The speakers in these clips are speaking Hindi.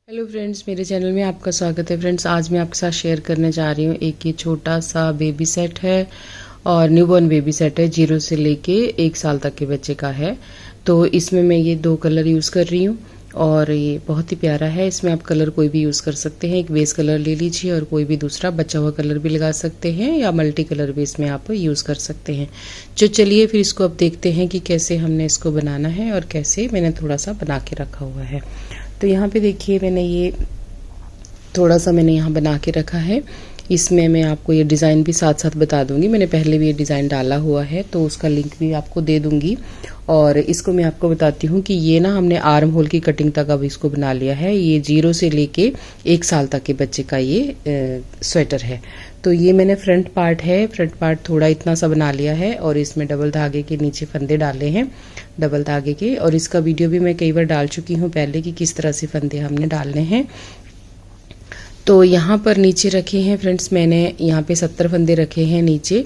हेलो फ्रेंड्स, मेरे चैनल में आपका स्वागत है। फ्रेंड्स, आज मैं आपके साथ शेयर करने जा रही हूँ एक ये छोटा सा बेबी सेट है और न्यूबॉर्न बेबी सेट है। 0 से लेके 1 साल तक के बच्चे का है। तो इसमें मैं ये 2 कलर यूज़ कर रही हूँ और ये बहुत ही प्यारा है। इसमें आप कलर कोई भी यूज़ कर सकते हैं। एक बेस कलर ले लीजिए और कोई भी दूसरा बचा हुआ कलर भी लगा सकते हैं या मल्टी कलर भी इसमें आप यूज़ कर सकते हैं। चलिए फिर इसको अब देखते हैं कि कैसे हमने इसको बनाना है और कैसे मैंने थोड़ा सा बना के रखा हुआ है। तो यहाँ पे देखिए, मैंने ये थोड़ा सा यहाँ बना के रखा है। इसमें मैं आपको ये डिज़ाइन भी साथ साथ बता दूंगी। मैंने पहले भी ये डिज़ाइन डाला हुआ है तो उसका लिंक भी आपको दे दूंगी। और इसको मैं आपको बताती हूँ कि ये ना हमने आर्म होल की कटिंग तक अब इसको बना लिया है। ये 0 से लेके 1 साल तक के बच्चे का ये स्वेटर है। तो ये मैंने फ्रंट पार्ट थोड़ा इतना सा बना लिया है और इसमें डबल धागे के नीचे फंदे डाले हैं, डबल धागे के। और इसका वीडियो भी मैं कई बार डाल चुकी हूँ पहले कि किस तरह से फंदे हमने डालने हैं। तो यहाँ पर नीचे रखे हैं फ्रेंड्स, मैंने यहाँ पे 70 फंदे रखे हैं नीचे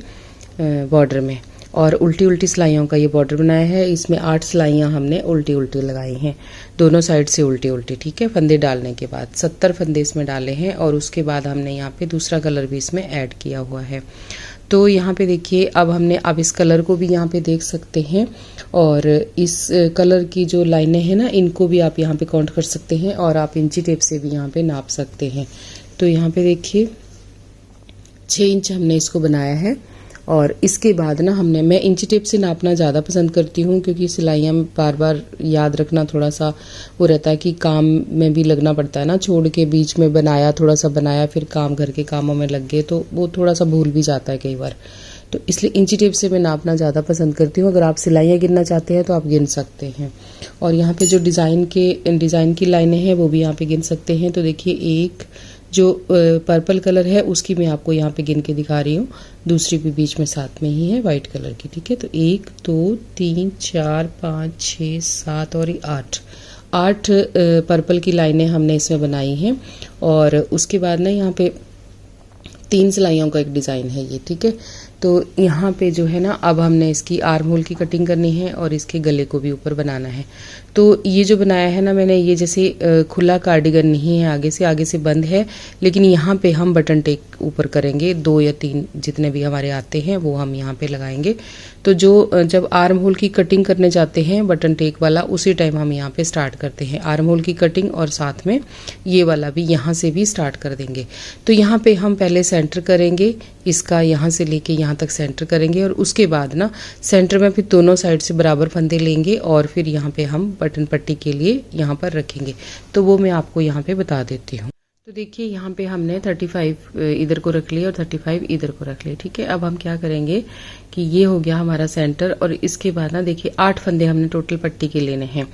बॉर्डर में और उल्टी उल्टी सिलाइयों का ये बॉर्डर बनाया है। इसमें 8 सिलाइयाँ हमने उल्टी उल्टी लगाई हैं, दोनों साइड से उल्टी उल्टी। ठीक है, फंदे डालने के बाद 70 फंदे इसमें डाले हैं और उसके बाद हमने यहाँ पे दूसरा कलर भी इसमें ऐड किया हुआ है। तो यहाँ पे देखिए, अब इस कलर को भी यहाँ पे देख सकते हैं और इस कलर की जो लाइनें हैं ना, इनको भी आप यहाँ पे काउंट कर सकते हैं और आप इंची टेप से भी यहाँ पे नाप सकते हैं। तो यहाँ पे देखिए 6 इंच हमने इसको बनाया है और इसके बाद ना मैं इंची टेप से नापना ज़्यादा पसंद करती हूँ क्योंकि सिलाइयाँ बार बार याद रखना थोड़ा सा वो रहता है कि काम में भी लगना पड़ता है ना, छोड़ के बीच में थोड़ा सा बनाया फिर घर के कामों में लग गए तो वो थोड़ा सा भूल भी जाता है कई बार। तो इसलिए इंची टेप से मैं नापना ज़्यादा पसंद करती हूँ। अगर आप सिलाइयाँ गिनना चाहते हैं तो आप गिन सकते हैं। और यहाँ पे जो डिज़ाइन की लाइनें हैं वो भी यहाँ पे गिन सकते हैं। तो देखिए, एक जो पर्पल कलर है उसकी मैं आपको यहाँ पे गिन के दिखा रही हूँ, दूसरी भी बीच में साथ में ही है वाइट कलर की। ठीक है, तो 1 2 3 4 5 6 7 और 8 पर्पल की लाइनें हमने इसमें बनाई हैं। और उसके बाद ना यहाँ पे 3 सिलाइयों का एक डिज़ाइन है ये। ठीक है, तो यहाँ पे जो है ना, अब हमने इसकी आर्म होल की कटिंग करनी है और इसके गले को भी ऊपर बनाना है। तो ये जो बनाया है ना मैंने, ये जैसे खुला कार्डिगन नहीं है, आगे से बंद है, लेकिन यहाँ पे हम बटन टेक ऊपर करेंगे। 2 या 3 जितने भी हमारे आते हैं वो हम यहाँ पे लगाएंगे। तो जब आर्म होल की कटिंग करने जाते हैं बटन टेक वाला, उसी टाइम हम यहाँ पे स्टार्ट करते हैं आर्म होल की कटिंग और साथ में ये वाला भी यहाँ से भी स्टार्ट कर देंगे। तो यहाँ पे हम पहले सेंटर करेंगे इसका, यहाँ से लेके यहाँ तक सेंटर करेंगे और उसके बाद ना सेंटर में फिर दोनों साइड से बराबर फंदे लेंगे और फिर यहाँ पे हम बटन पट्टी के लिए यहाँ पर रखेंगे। तो वो मैं आपको यहाँ पे बता देती हूँ। तो देखिए, यहाँ पे हमने 35 इधर को रख लिया और 35 इधर को रख लिया। ठीक है, अब हम क्या करेंगे कि ये हो गया हमारा सेंटर और इसके बाद ना देखिए 8 फंदे हमने टोटल पट्टी के लेने हैं।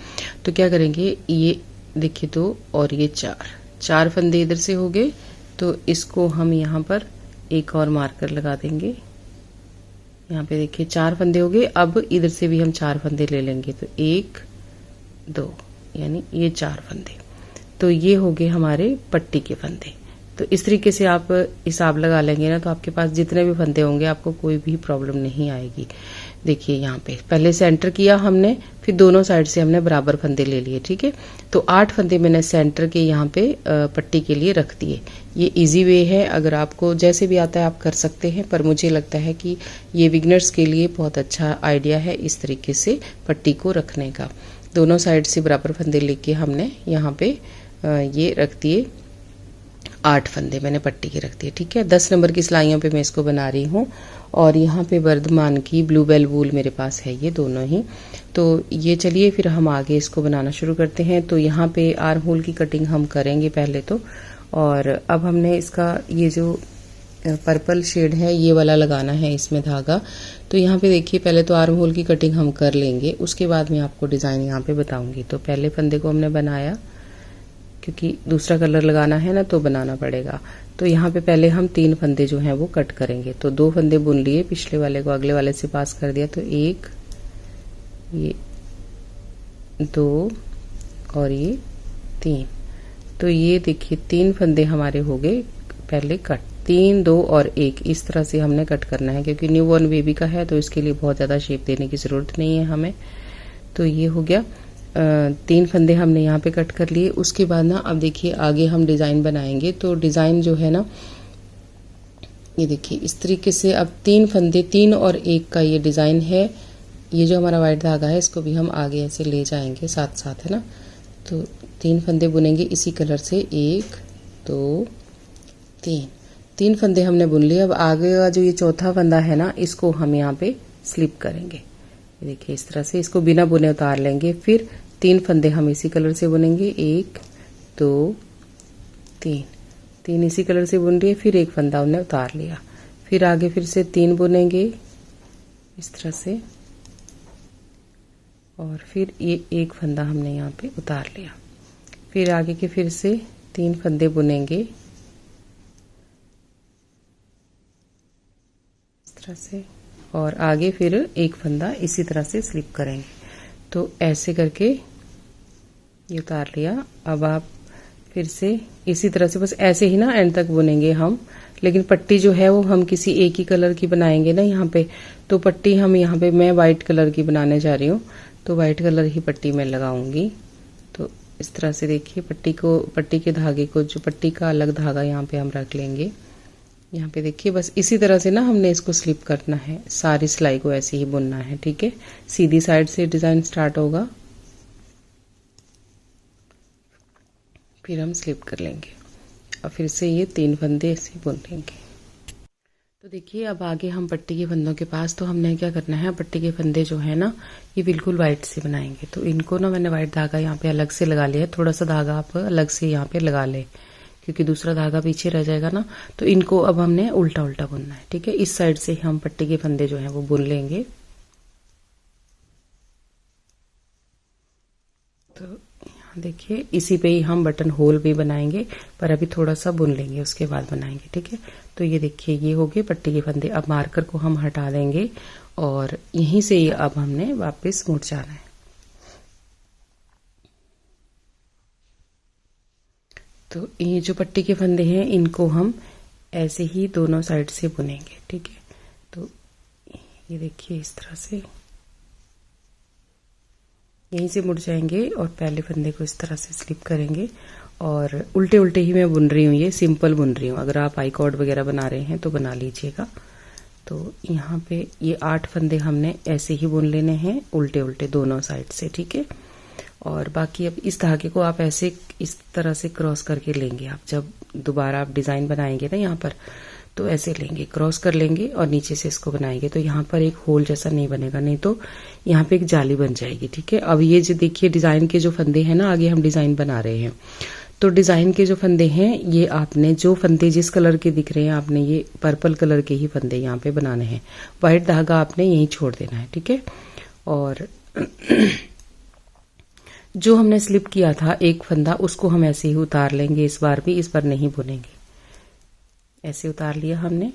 तो क्या करेंगे, ये देखिए 2 और ये 4 फंदे इधर से हो गए। तो इसको हम यहाँ पर एक और मार्कर लगा देंगे। यहाँ पे देखिए 4 फंदे हो गए। अब इधर से भी हम 4 फंदे ले लेंगे। तो 1 2 यानी ये 4 फंदे। तो ये हो गए हमारे पट्टी के फंदे। तो इस तरीके से आप हिसाब लगा लेंगे ना, तो आपके पास जितने भी फंदे होंगे आपको कोई भी प्रॉब्लम नहीं आएगी। देखिए, यहाँ पे पहले सेंटर किया हमने, फिर दोनों साइड से हमने बराबर फंदे ले लिए। ठीक है, तो 8 फंदे मैंने सेंटर के यहाँ पे पट्टी के लिए रख दिए। ये इजी वे है, अगर आपको जैसे भी आता है आप कर सकते हैं, पर मुझे लगता है कि ये बिगनर्स के लिए बहुत अच्छा आइडिया है इस तरीके से पट्टी को रखने का। दोनों साइड से बराबर फंदे लेके हमने यहाँ पे ये रख दिए। 8 फंदे मैंने पट्टी के रख दिए। ठीक है, 10 नंबर की सिलाइयों पे मैं इसको बना रही हूँ और यहाँ पे वर्धमान की ब्लू बेल वूल मेरे पास है, ये दोनों ही। तो ये चलिए फिर हम आगे इसको बनाना शुरू करते हैं। तो यहाँ पे आर्म होल की कटिंग हम करेंगे पहले तो। और अब हमने इसका ये जो पर्पल शेड है ये वाला लगाना है इसमें धागा। तो यहाँ पे देखिए, पहले तो आर्म होल की कटिंग हम कर लेंगे, उसके बाद मैं आपको डिज़ाइन यहाँ पे बताऊंगी। तो पहले फंदे को हमने बनाया, क्योंकि दूसरा कलर लगाना है ना तो बनाना पड़ेगा। तो यहाँ पे पहले हम 3 फंदे जो हैं वो कट करेंगे। तो 2 फंदे बुन लिए, पिछले वाले को अगले वाले से पास कर दिया। तो 1 ये 2 और ये 3। तो ये देखिए 3 फंदे हमारे हो गए पहले कट। 3 2 और 1 इस तरह से हमने कट करना है, क्योंकि न्यूबॉर्न बेबी का है तो इसके लिए बहुत ज़्यादा शेप देने की ज़रूरत नहीं है हमें। तो ये हो गया। 3 फंदे हमने यहाँ पे कट कर लिए। उसके बाद ना अब देखिए आगे हम डिज़ाइन बनाएंगे। तो डिज़ाइन जो है ना, ये देखिए इस तरीके से अब 3 फंदे, 3 और 1 का ये डिज़ाइन है। ये जो हमारा वाइट धागा है इसको भी हम आगे ऐसे ले जाएंगे साथ साथ, है ना। तो 3 फंदे बुनेंगे इसी कलर से, 1 2 3 फंदे हमने बुन लिए। अब आगे का जो ये चौथा फंदा है ना, इसको हम यहाँ पे स्लिप करेंगे। ये देखिए इस तरह से इसको बिना बुने उतार लेंगे। फिर 3 फंदे हम इसी कलर से बुनेंगे, 1 2 3 इसी कलर से बुन लिए। फिर 1 फंदा हमने उतार लिया। फिर आगे फिर से 3 बुनेंगे इस तरह से, और फिर ये 1 फंदा हमने यहाँ पे उतार लिया। फिर आगे के फिर से 3 फंदे बुनेंगे इस तरह से, और आगे फिर 1 फंदा इसी तरह से स्लिप करेंगे। तो ऐसे करके ये उतार लिया। अब आप फिर से इसी तरह से बस ऐसे ही ना एंड तक बुनेंगे हम। लेकिन पट्टी जो है वो हम किसी एक ही कलर की बनाएंगे ना यहाँ पे। तो पट्टी हम यहाँ पे मैं वाइट कलर की बनाने जा रही हूँ, तो वाइट कलर ही पट्टी मैं लगाऊंगी। तो इस तरह से देखिए पट्टी के धागे को, जो पट्टी का अलग धागा यहाँ पे हम रख लेंगे। यहाँ पे देखिए बस इसी तरह से ना हमने इसको स्लिप करना है। सारी सिलाई को ऐसे ही बुनना है, ठीक है। सीधी साइड से डिजाइन स्टार्ट होगा, फिर हम स्लिप कर लेंगे और फिर से ये 3 फंदे ऐसे बुन लेंगे। तो देखिए अब आगे हम पट्टी के फंदों के पास, तो हमने क्या करना है, पट्टी के फंदे जो है ना ये बिल्कुल वाइट से बनाएंगे। तो इनको ना मैंने वाइट धागा यहाँ पे अलग से लगा लिया है। थोड़ा सा धागा आप अलग से यहाँ पे लगा ले, क्योंकि दूसरा धागा पीछे रह जाएगा ना। तो इनको अब हमने उल्टा उल्टा बुनना है, ठीक है। इस साइड से हम पट्टी के फंदे जो है वो बुन लेंगे। तो यहाँ देखिए इसी पे ही हम बटन होल भी बनाएंगे, पर अभी थोड़ा सा बुन लेंगे उसके बाद बनाएंगे, ठीक है। तो ये देखिए ये हो गए पट्टी के फंदे। अब मार्कर को हम हटा देंगे और यहीं से ये अब हमने वापस मुड़ जाना है। तो ये जो पट्टी के फंदे हैं इनको हम ऐसे ही दोनों साइड से बुनेंगे, ठीक है। तो ये देखिए इस तरह से यहीं से मुड़ जाएंगे और पहले फंदे को इस तरह से स्लिप करेंगे। और उल्टे उल्टे ही मैं बुन रही हूँ, ये सिंपल बुन रही हूँ। अगर आप आई कॉर्ड वगैरह बना रहे हैं तो बना लीजिएगा। तो यहाँ पे ये 8 फंदे हमने ऐसे ही बुन लेने हैं उल्टे उल्टे दोनों साइड से, ठीक है। और बाकी अब इस धागे को आप ऐसे इस तरह से क्रॉस करके लेंगे। आप जब दोबारा आप डिजाइन बनाएंगे ना यहाँ पर, तो ऐसे लेंगे, क्रॉस कर लेंगे और नीचे से इसको बनाएंगे। तो यहाँ पर एक होल जैसा नहीं बनेगा, नहीं तो यहाँ पे एक जाली बन जाएगी, ठीक है। अब ये जो देखिए डिजाइन के जो फंदे हैं ना, आगे हम डिजाइन बना रहे हैं। तो डिजाइन के जो फंदे हैं ये आपने जो फंदे जिस कलर के दिख रहे हैं, आपने ये पर्पल कलर के ही फंदे यहाँ पे बनाने हैं। व्हाइट धागा आपने यहीं छोड़ देना है, ठीक है। और जो हमने स्लिप किया था 1 फंदा, उसको हम ऐसे ही उतार लेंगे। इस बार भी, इस बार नहीं बुनेंगे, ऐसे उतार लिया हमने।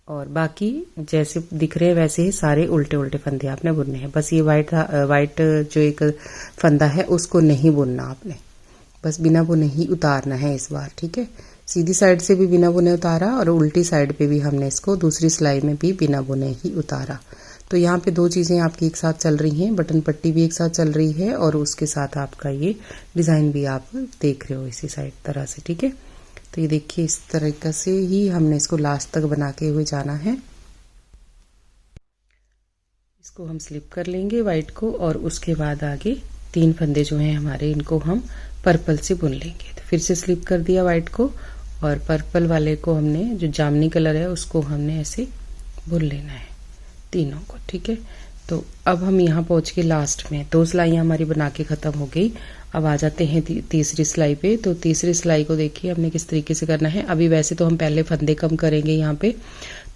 और बाकी जैसे दिख रहे हैं वैसे ही सारे उल्टे उल्टे फंदे आपने बुनने हैं। बस ये वाइट जो एक फंदा है उसको नहीं बुनना आपने, बस बिना बुने ही उतारना है इस बार, ठीक है। सीधी साइड से भी बिना बुने उतारा और उल्टी साइड पे भी हमने इसको दूसरी सिलाई में भी बिना बुने ही उतारा। तो यहाँ पे 2 चीजें आपकी एक साथ चल रही हैं, बटन पट्टी भी एक साथ चल रही है और उसके साथ आपका ये डिजाइन भी आप देख रहे हो इसी साइड तरह से, ठीक है। तो ये देखिए इस तरीके से ही हमने इसको लास्ट तक बना के हुए जाना है। इसको हम स्लिप कर लेंगे वाइट को, और उसके बाद आगे 3 फंदे जो हैं हमारे इनको हम पर्पल से बुन लेंगे। तो फिर से स्लिप कर दिया वाइट को, और पर्पल वाले को हमने, जो जामनी कलर है उसको हमने ऐसे बुन लेना है तीनों को, ठीक है। तो अब हम यहाँ पहुंच के लास्ट में 2 सिलाइयाँ हमारी बना के खत्म हो गई। अब आ जाते हैं तीसरी सिलाई पे। तो तीसरी सिलाई को देखिए हमने किस तरीके से करना है। अभी वैसे तो हम पहले फंदे कम करेंगे, यहाँ पे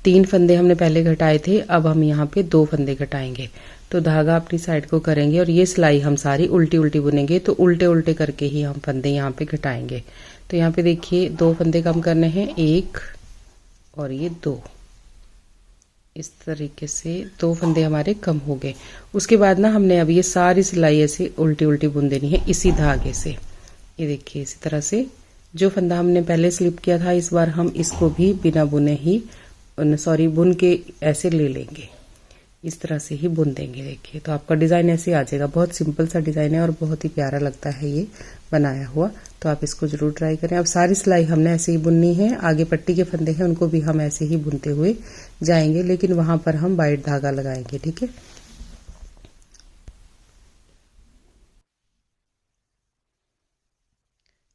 3 फंदे हमने पहले घटाए थे, अब हम यहाँ पे 2 फंदे घटाएंगे। तो धागा अपनी साइड को करेंगे और ये सिलाई हम सारी उल्टी उल्टी बुनेंगे। तो उल्टे उल्टे करके ही हम फंदे यहाँ पे घटाएंगे। तो यहाँ पे देखिए 2 फंदे कम करने हैं, 1 और ये 2, इस तरीके से 2 फंदे हमारे कम हो गए। उसके बाद ना हमने अब ये सारी सिलाई ऐसे उल्टी उल्टी बुन देनी है इसी धागे से। ये देखिए इसी तरह से जो फंदा हमने पहले स्लिप किया था, इस बार हम इसको भी बिना बुने ही बुन के ऐसे ले लेंगे। इस तरह से ही बुन देंगे। देखिए तो आपका डिज़ाइन ऐसे आ जाएगा। बहुत सिंपल सा डिज़ाइन है और बहुत ही प्यारा लगता है ये बनाया हुआ। तो आप इसको ज़रूर ट्राई करें। अब सारी सिलाई हमने ऐसे ही बुननी है। आगे पट्टी के फंदे हैं उनको भी हम ऐसे ही बुनते हुए जाएंगे, लेकिन वहां पर हम वाइट धागा लगाएंगे। ठीक है,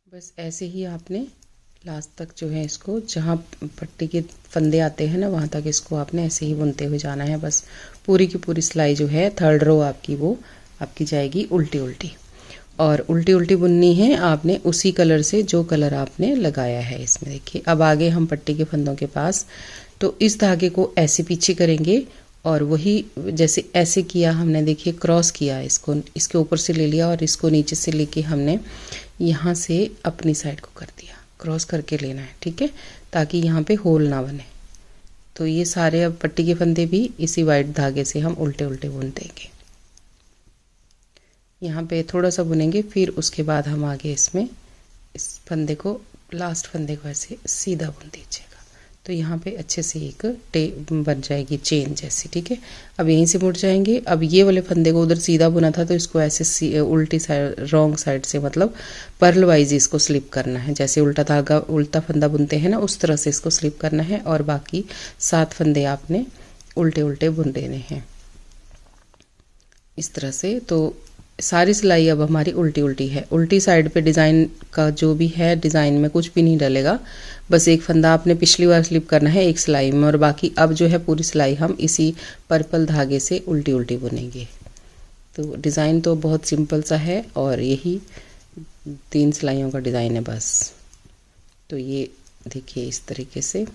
बस ऐसे ही आपने लास्ट तक जो है इसको, जहाँ पट्टी के फंदे आते हैं ना वहाँ तक इसको आपने ऐसे ही बुनते हुए जाना है। बस पूरी की पूरी सिलाई जो है थर्ड रो आपकी वो आपकी जाएगी उल्टी उल्टी, और उल्टी उल्टी बुननी है आपने उसी कलर से जो कलर आपने लगाया है इसमें। देखिए अब आगे हम पट्टी के फंदों के पास, तो इस धागे को ऐसे पीछे करेंगे और वही जैसे ऐसे किया हमने, देखिए क्रॉस किया, इसको इसके ऊपर से ले लिया और इसको नीचे से लेके हमने यहाँ से अपनी साइड को कर दिया, क्रॉस करके लेना है। ठीक है, ताकि यहाँ पे होल ना बने। तो ये सारे अब पट्टी के फंदे भी इसी वाइट धागे से हम उल्टे उल्टे बुन देंगे। यहाँ पे थोड़ा सा बुनेंगे, फिर उसके बाद हम आगे इसमें इस फंदे को, लास्ट फंदे को ऐसे सीधा बुन दीजिएगा। तो यहाँ पे अच्छे से एक बन जाएगी चेन जैसी। ठीक है, अब यहीं से मुड़ जाएंगे। अब ये वाले फंदे को उधर सीधा बुना था तो इसको ऐसे उल्टी साइड, रॉन्ग साइड से, मतलब पर्ल वाइज इसको स्लिप करना है। जैसे उल्टा धागा उल्टा फंदा बुनते हैं ना, उस तरह से इसको स्लिप करना है। और बाकी 7 फंदे आपने उल्टे उल्टे बुन देने हैं इस तरह से। तो सारी सिलाई अब हमारी उल्टी उल्टी है। उल्टी साइड पे डिज़ाइन का जो भी है, डिज़ाइन में कुछ भी नहीं डलेगा। बस एक फंदा आपने पिछली बार स्लिप करना है एक सिलाई में, और बाकी अब जो है पूरी सिलाई हम इसी पर्पल धागे से उल्टी उल्टी बुनेंगे। तो डिज़ाइन तो बहुत सिंपल सा है और यही 3 सिलाइयों का डिज़ाइन है बस। तो ये देखिए इस तरीके से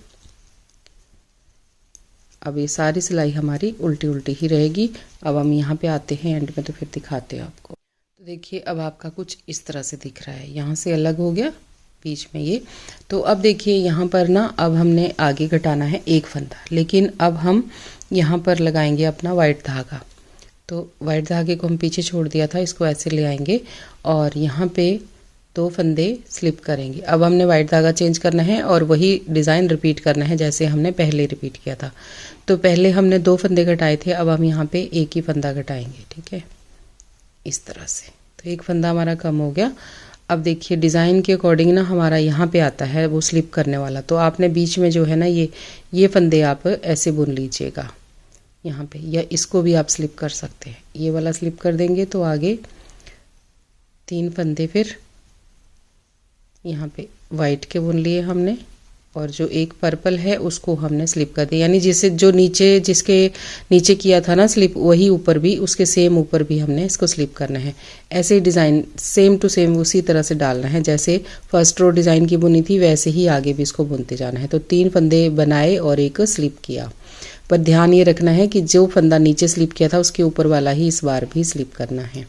अब ये सारी सिलाई हमारी उल्टी उल्टी ही रहेगी। अब हम यहाँ पे आते हैं एंड में, तो फिर दिखाते हैं आपको। तो देखिए अब आपका कुछ इस तरह से दिख रहा है, यहाँ से अलग हो गया बीच में ये। तो अब देखिए यहाँ पर ना, अब हमने आगे घटाना है एक फंदा, लेकिन अब हम यहाँ पर लगाएंगे अपना वाइट धागा। तो वाइट धागे को हम पीछे छोड़ दिया था, इसको ऐसे ले आएंगे और यहाँ पे 2 फंदे स्लिप करेंगे। अब हमने वाइट धागा चेंज करना है और वही डिज़ाइन रिपीट करना है जैसे हमने पहले रिपीट किया था। तो पहले हमने 2 फंदे घटाए थे, अब हम यहाँ पे एक ही फंदा घटाएंगे। ठीक है, इस तरह से। तो एक फंदा हमारा कम हो गया। अब देखिए डिज़ाइन के अकॉर्डिंग ना हमारा यहाँ पे आता है वो स्लिप करने वाला। तो आपने बीच में जो है ना ये फंदे आप ऐसे बुन लीजिएगा यहाँ पे, या इसको भी आप स्लिप कर सकते हैं। ये वाला स्लिप कर देंगे तो आगे 3 फंदे फिर यहाँ पे वाइट के बुन लिए हमने, और जो एक पर्पल है उसको हमने स्लिप कर दिया। यानी जिसे जो नीचे, जिसके नीचे किया था ना स्लिप, वही ऊपर भी, उसके सेम ऊपर भी हमने इसको स्लिप करना है। ऐसे ही डिज़ाइन सेम टू सेम उसी तरह से डालना है जैसे फर्स्ट रो डिज़ाइन की बुनी थी, वैसे ही आगे भी इसको बुनते जाना है। तो 3 फंदे बनाए और एक स्लिप किया। पर ध्यान ये रखना है कि जो फंदा नीचे स्लिप किया था उसके ऊपर वाला ही इस बार भी स्लिप करना है।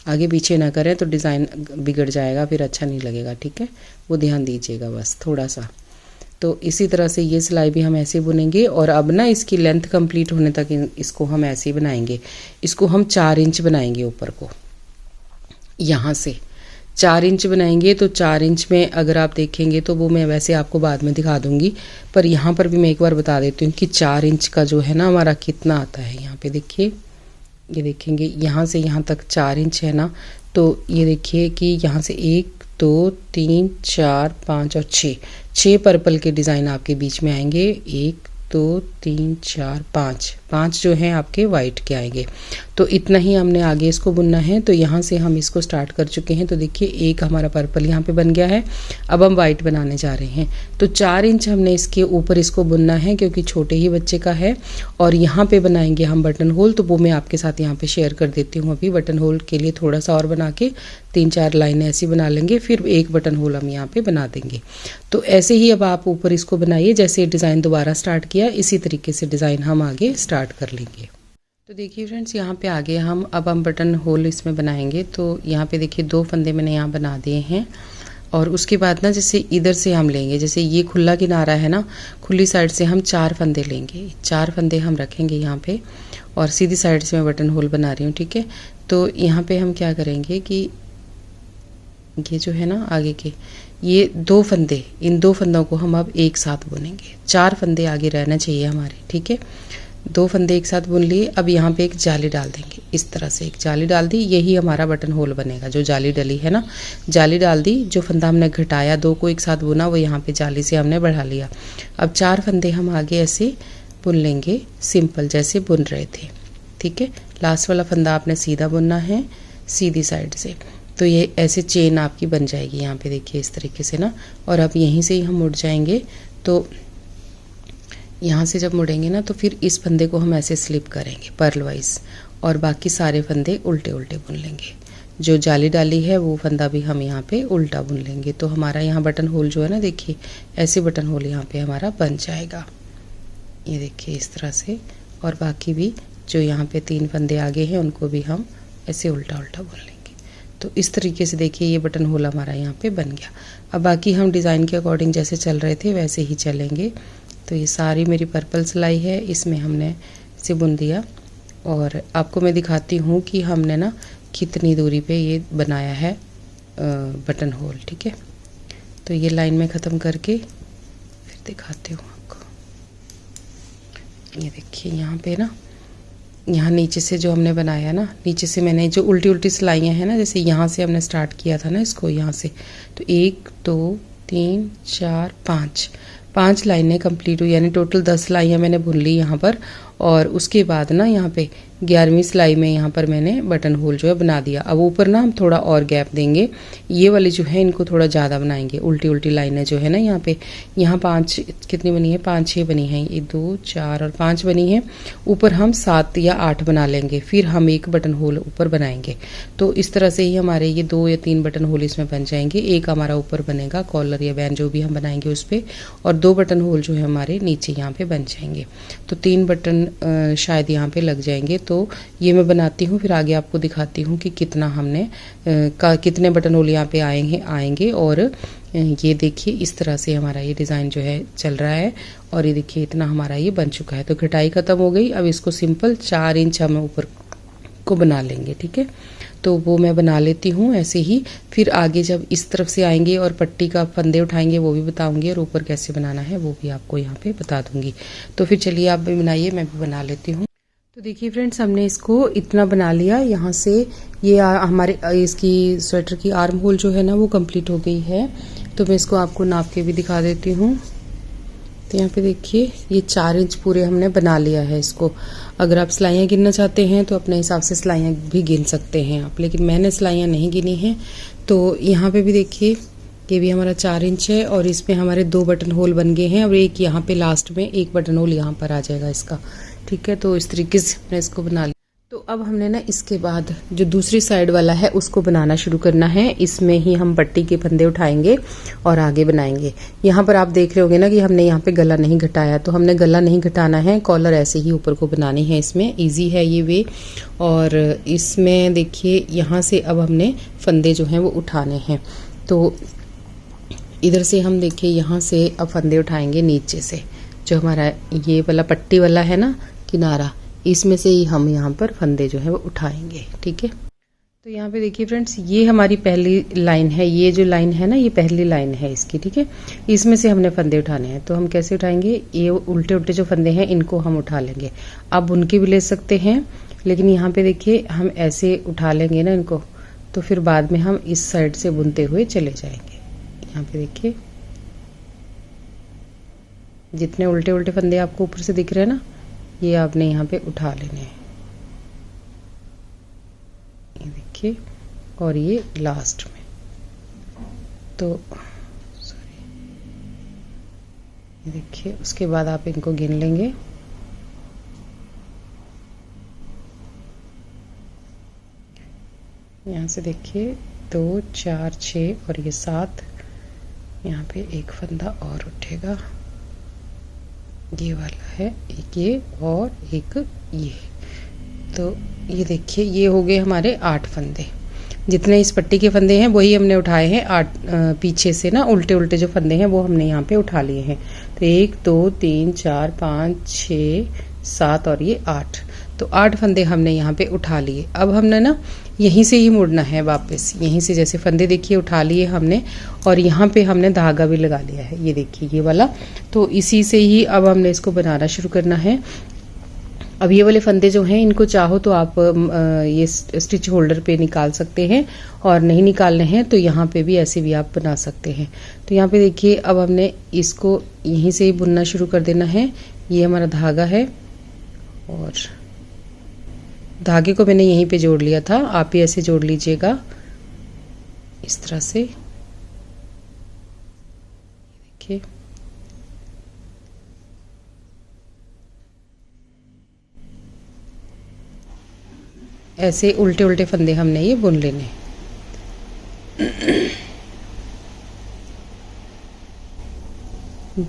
आगे पीछे ना करें तो डिज़ाइन बिगड़ जाएगा, फिर अच्छा नहीं लगेगा। ठीक है, वो ध्यान दीजिएगा बस थोड़ा सा। तो इसी तरह से ये सिलाई भी हम ऐसे बुनेंगे। और अब ना इसकी लेंथ कंप्लीट होने तक इसको हम ऐसे ही बनाएंगे। इसको हम 4 इंच बनाएंगे ऊपर को, यहाँ से 4 इंच बनाएंगे। तो 4 इंच में अगर आप देखेंगे तो वो मैं वैसे आपको बाद में दिखा दूंगी, पर यहाँ पर भी मैं एक बार बता देती हूँ कि 4 इंच का जो है ना हमारा कितना आता है। यहाँ पे देखिए, ये देखेंगे यहाँ से यहाँ तक 4 इंच है ना। तो ये देखिए कि यहाँ से 1 2 3 4 5 और 6 पर्पल के डिज़ाइन आपके बीच में आएंगे। 1 2 3 4 5 जो हैं आपके वाइट के आएंगे। तो इतना ही हमने आगे इसको बुनना है। तो यहाँ से हम इसको स्टार्ट कर चुके हैं। तो देखिए एक हमारा पर्पल यहाँ पे बन गया है। अब हम वाइट बनाने जा रहे हैं। तो 4 इंच हमने इसके ऊपर इसको बुनना है क्योंकि छोटे ही बच्चे का है। और यहाँ पे बनाएंगे हम बटन होल, तो वो मैं आपके साथ यहाँ पे शेयर कर देती हूँ। अभी बटन होल के लिए थोड़ा सा और बना के 3-4 लाइनें ऐसी बना लेंगे, फिर एक बटन होल हम यहाँ पे बना देंगे। तो ऐसे ही अब आप ऊपर इसको बनाइए, जैसे डिज़ाइन दोबारा स्टार्ट किया इसी तरीके से डिज़ाइन हम आगे स्टार्ट कर लेंगे। तो देखिए फ्रेंड्स, यहाँ पे आगे अब हम बटन होल इसमें बनाएंगे। तो यहाँ पे देखिए 2 फंदे मैंने यहाँ बना दिए हैं। और उसके बाद ना जैसे इधर से हम लेंगे, जैसे ये खुला किनारा है ना, खुली साइड से हम 4 फंदे लेंगे। 4 फंदे हम रखेंगे यहाँ पे, और सीधी साइड से मैं बटन होल बना रही हूँ। ठीक है, तो यहाँ पे हम क्या करेंगे कि ये जो है ना आगे के ये 2 फंदे, इन 2 फंदों को हम अब एक साथ बुनेंगे। 4 फंदे आगे रहना चाहिए हमारे। ठीक है, 2 फंदे एक साथ बुन लिए। अब यहाँ पे एक जाली डाल देंगे, इस तरह से एक जाली डाल दी, यही हमारा बटन होल बनेगा। जो जाली डली है ना, जाली डाल दी, जो फंदा हमने घटाया 2 को एक साथ बुना वो यहाँ पे जाली से हमने बढ़ा लिया। अब 4 फंदे हम आगे ऐसे बुन लेंगे, सिंपल जैसे बुन रहे थे, ठीक है। लास्ट वाला फंदा आपने सीधा बुनना है, सीधी साइड से, तो ये ऐसे चेन आपकी बन जाएगी। यहाँ पे देखिए इस तरीके से ना, और अब यहीं से ही हम मुड़ जाएंगे। तो यहाँ से जब मुड़ेंगे ना तो फिर इस फंदे को हम ऐसे स्लिप करेंगे पर्ल वाइज, और बाकी सारे फंदे उल्टे उल्टे बुन लेंगे। जो जाली डाली है वो फंदा भी हम यहाँ पे उल्टा बुन लेंगे। तो हमारा यहाँ बटन होल जो है ना, देखिए ऐसे बटन होल यहाँ पे हमारा बन जाएगा, ये देखिए इस तरह से। और बाकी भी जो यहाँ पे 3 फंदे आगे हैं उनको भी हम ऐसे उल्टा उल्टा बुन लेंगे। तो इस तरीके से देखिए ये बटन होल हमारा यहाँ पे बन गया। अब बाकी हम डिज़ाइन के अकॉर्डिंग जैसे चल रहे थे वैसे ही चलेंगे। तो ये सारी मेरी पर्पल सिलाई है, इसमें हमने इसे बुन दिया। और आपको मैं दिखाती हूँ कि हमने ना कितनी दूरी पे ये बनाया है बटन होल, ठीक है। तो ये लाइन में ख़त्म करके फिर दिखाती हूँ आपको। ये देखिए यहाँ पे ना, यहाँ नीचे से जो हमने बनाया ना, नीचे से मैंने जो उल्टी उल्टी सिलाइयाँ हैं ना, जैसे यहाँ से हमने स्टार्ट किया था ना इसको, यहाँ से तो 1 2 3 4 5 लाइनें कंप्लीट हुई, यानी टोटल 10 सिलाइयाँ मैंने बुन ली यहाँ पर। और उसके बाद ना यहाँ पे 11वीं सिलाई में यहाँ पर मैंने बटन होल जो है बना दिया। अब ऊपर ना हम थोड़ा और गैप देंगे, ये वाली जो है इनको थोड़ा ज़्यादा बनाएंगे। उल्टी उल्टी लाइनें जो है ना यहाँ पे, यहाँ 5 कितनी बनी है, 5-6 बनी हैं, ये 2 4 और 5 बनी है। ऊपर हम 7 या 8 बना लेंगे, फिर हम एक बटन होल ऊपर बनाएंगे। तो इस तरह से ही हमारे ये 2 या 3 बटन होल इसमें बन जाएंगे। एक हमारा ऊपर बनेगा कॉलर या बैन जो भी हम बनाएंगे उस पर, और 2 बटन होल जो है हमारे नीचे यहाँ पे बन जाएंगे। तो 3 बटन शायद यहाँ पे लग जाएंगे। तो ये मैं बनाती हूँ, फिर आगे आपको दिखाती हूँ कि कितना हमने कितने बटन होल यहाँ पे आएंगे। और ये देखिए इस तरह से हमारा ये डिज़ाइन जो है चल रहा है। और ये देखिए इतना हमारा ये बन चुका है। तो घटाई ख़त्म हो गई। अब इसको सिंपल 4 इंच हम ऊपर को बना लेंगे, ठीक है। तो वो मैं बना लेती हूँ ऐसे ही। फिर आगे जब इस तरफ से आएंगे और पट्टी का फंदे उठाएंगे वो भी बताऊंगी, और ऊपर कैसे बनाना है वो भी आपको यहाँ पे बता दूंगी। तो फिर चलिए आप भी बनाइए, मैं भी बना लेती हूँ। तो देखिए फ्रेंड्स, हमने इसको इतना बना लिया। यहाँ से ये हमारे इसकी स्वेटर की आर्म होल जो है ना वो कंप्लीट हो गई है। तो मैं इसको आपको नाप के भी दिखा देती हूँ। तो यहाँ पे देखिए ये 4 इंच पूरे हमने बना लिया है इसको। अगर आप सिलाइयाँ गिनना चाहते हैं तो अपने हिसाब से सिलाइयाँ भी गिन सकते हैं आप, लेकिन मैंने सिलाइयाँ नहीं गिनी हैं। तो यहाँ पे भी देखिए ये भी हमारा 4 इंच है, और इसमें हमारे 2 बटन होल बन गए हैं। और एक यहाँ पे लास्ट में एक बटन होल यहाँ पर आ जाएगा इसका, ठीक है। तो इस तरीके से हमने इसको बना लिया। तो अब हमने ना इसके बाद जो दूसरी साइड वाला है उसको बनाना शुरू करना है। इसमें ही हम पट्टी के फंदे उठाएंगे और आगे बनाएंगे। यहाँ पर आप देख रहे होंगे ना कि हमने यहाँ पे गला नहीं घटाया, तो हमने गला नहीं घटाना है, कॉलर ऐसे ही ऊपर को बनानी है। इसमें इजी है ये वे। और इसमें देखिए यहाँ से अब हमने फंदे जो हैं वो उठाने हैं। तो इधर से हम देखिए यहाँ से अब फंदे उठाएंगे नीचे से, जो हमारा ये वाला पट्टी वाला है ना किनारा, इसमें से ही हम यहाँ पर फंदे जो है वो उठाएंगे, ठीक है। तो यहाँ पे देखिए फ्रेंड्स, ये हमारी पहली लाइन है। ये जो लाइन है ना ये पहली लाइन है इसकी, ठीक है। इसमें से हमने फंदे उठाने हैं। तो हम कैसे उठाएंगे, ये उल्टे उल्टे जो फंदे हैं इनको हम उठा लेंगे। आप उनके भी ले सकते हैं, लेकिन यहाँ पे देखिए हम ऐसे उठा लेंगे ना इनको, तो फिर बाद में हम इस साइड से बुनते हुए चले जाएंगे। यहाँ पे देखिए जितने उल्टे उल्टे फंदे आपको ऊपर से दिख रहे हैं ना, ये आपने यहाँ पे उठा लेने हैं, ये देखिए। और ये लास्ट में, तो सॉरी, ये देखिए। उसके बाद आप इनको गिन लेंगे। यहाँ से देखिए 2 4 6 और ये 7, यहाँ पे एक फंदा और उठेगा, ये वाला है एक, ये और एक ये। तो ये देखिए ये हो गए हमारे 8 फंदे। जितने इस पट्टी के फंदे हैं वही हमने उठाए हैं। 8 पीछे से ना उल्टे उल्टे जो फंदे हैं वो हमने यहाँ पे उठा लिए हैं। तो 1 2 3 4 5 6 7 और ये 8। तो 8 फंदे हमने यहाँ पे उठा लिए। अब हमने ना यहीं से ही मुड़ना है वापस, यहीं से जैसे फंदे देखिए उठा लिए हमने, और यहाँ पे हमने धागा भी लगा लिया है, ये देखिए ये वाला। तो इसी से ही अब हमने इसको बनाना शुरू करना है। अब ये वाले फंदे जो हैं इनको चाहो तो आप ये स्टिच होल्डर पे निकाल सकते हैं, और नहीं निकालने हैं तो यहाँ पे भी ऐसे भी आप बना सकते हैं। तो यहाँ पे देखिए अब हमने इसको यहीं से ही बुनना शुरू कर देना है। ये हमारा धागा है और धागे को मैंने यहीं पे जोड़ लिया था, आप भी ऐसे जोड़ लीजिएगा इस तरह से। देखिए ऐसे उल्टे उल्टे फंदे हमने ये बुन लेने।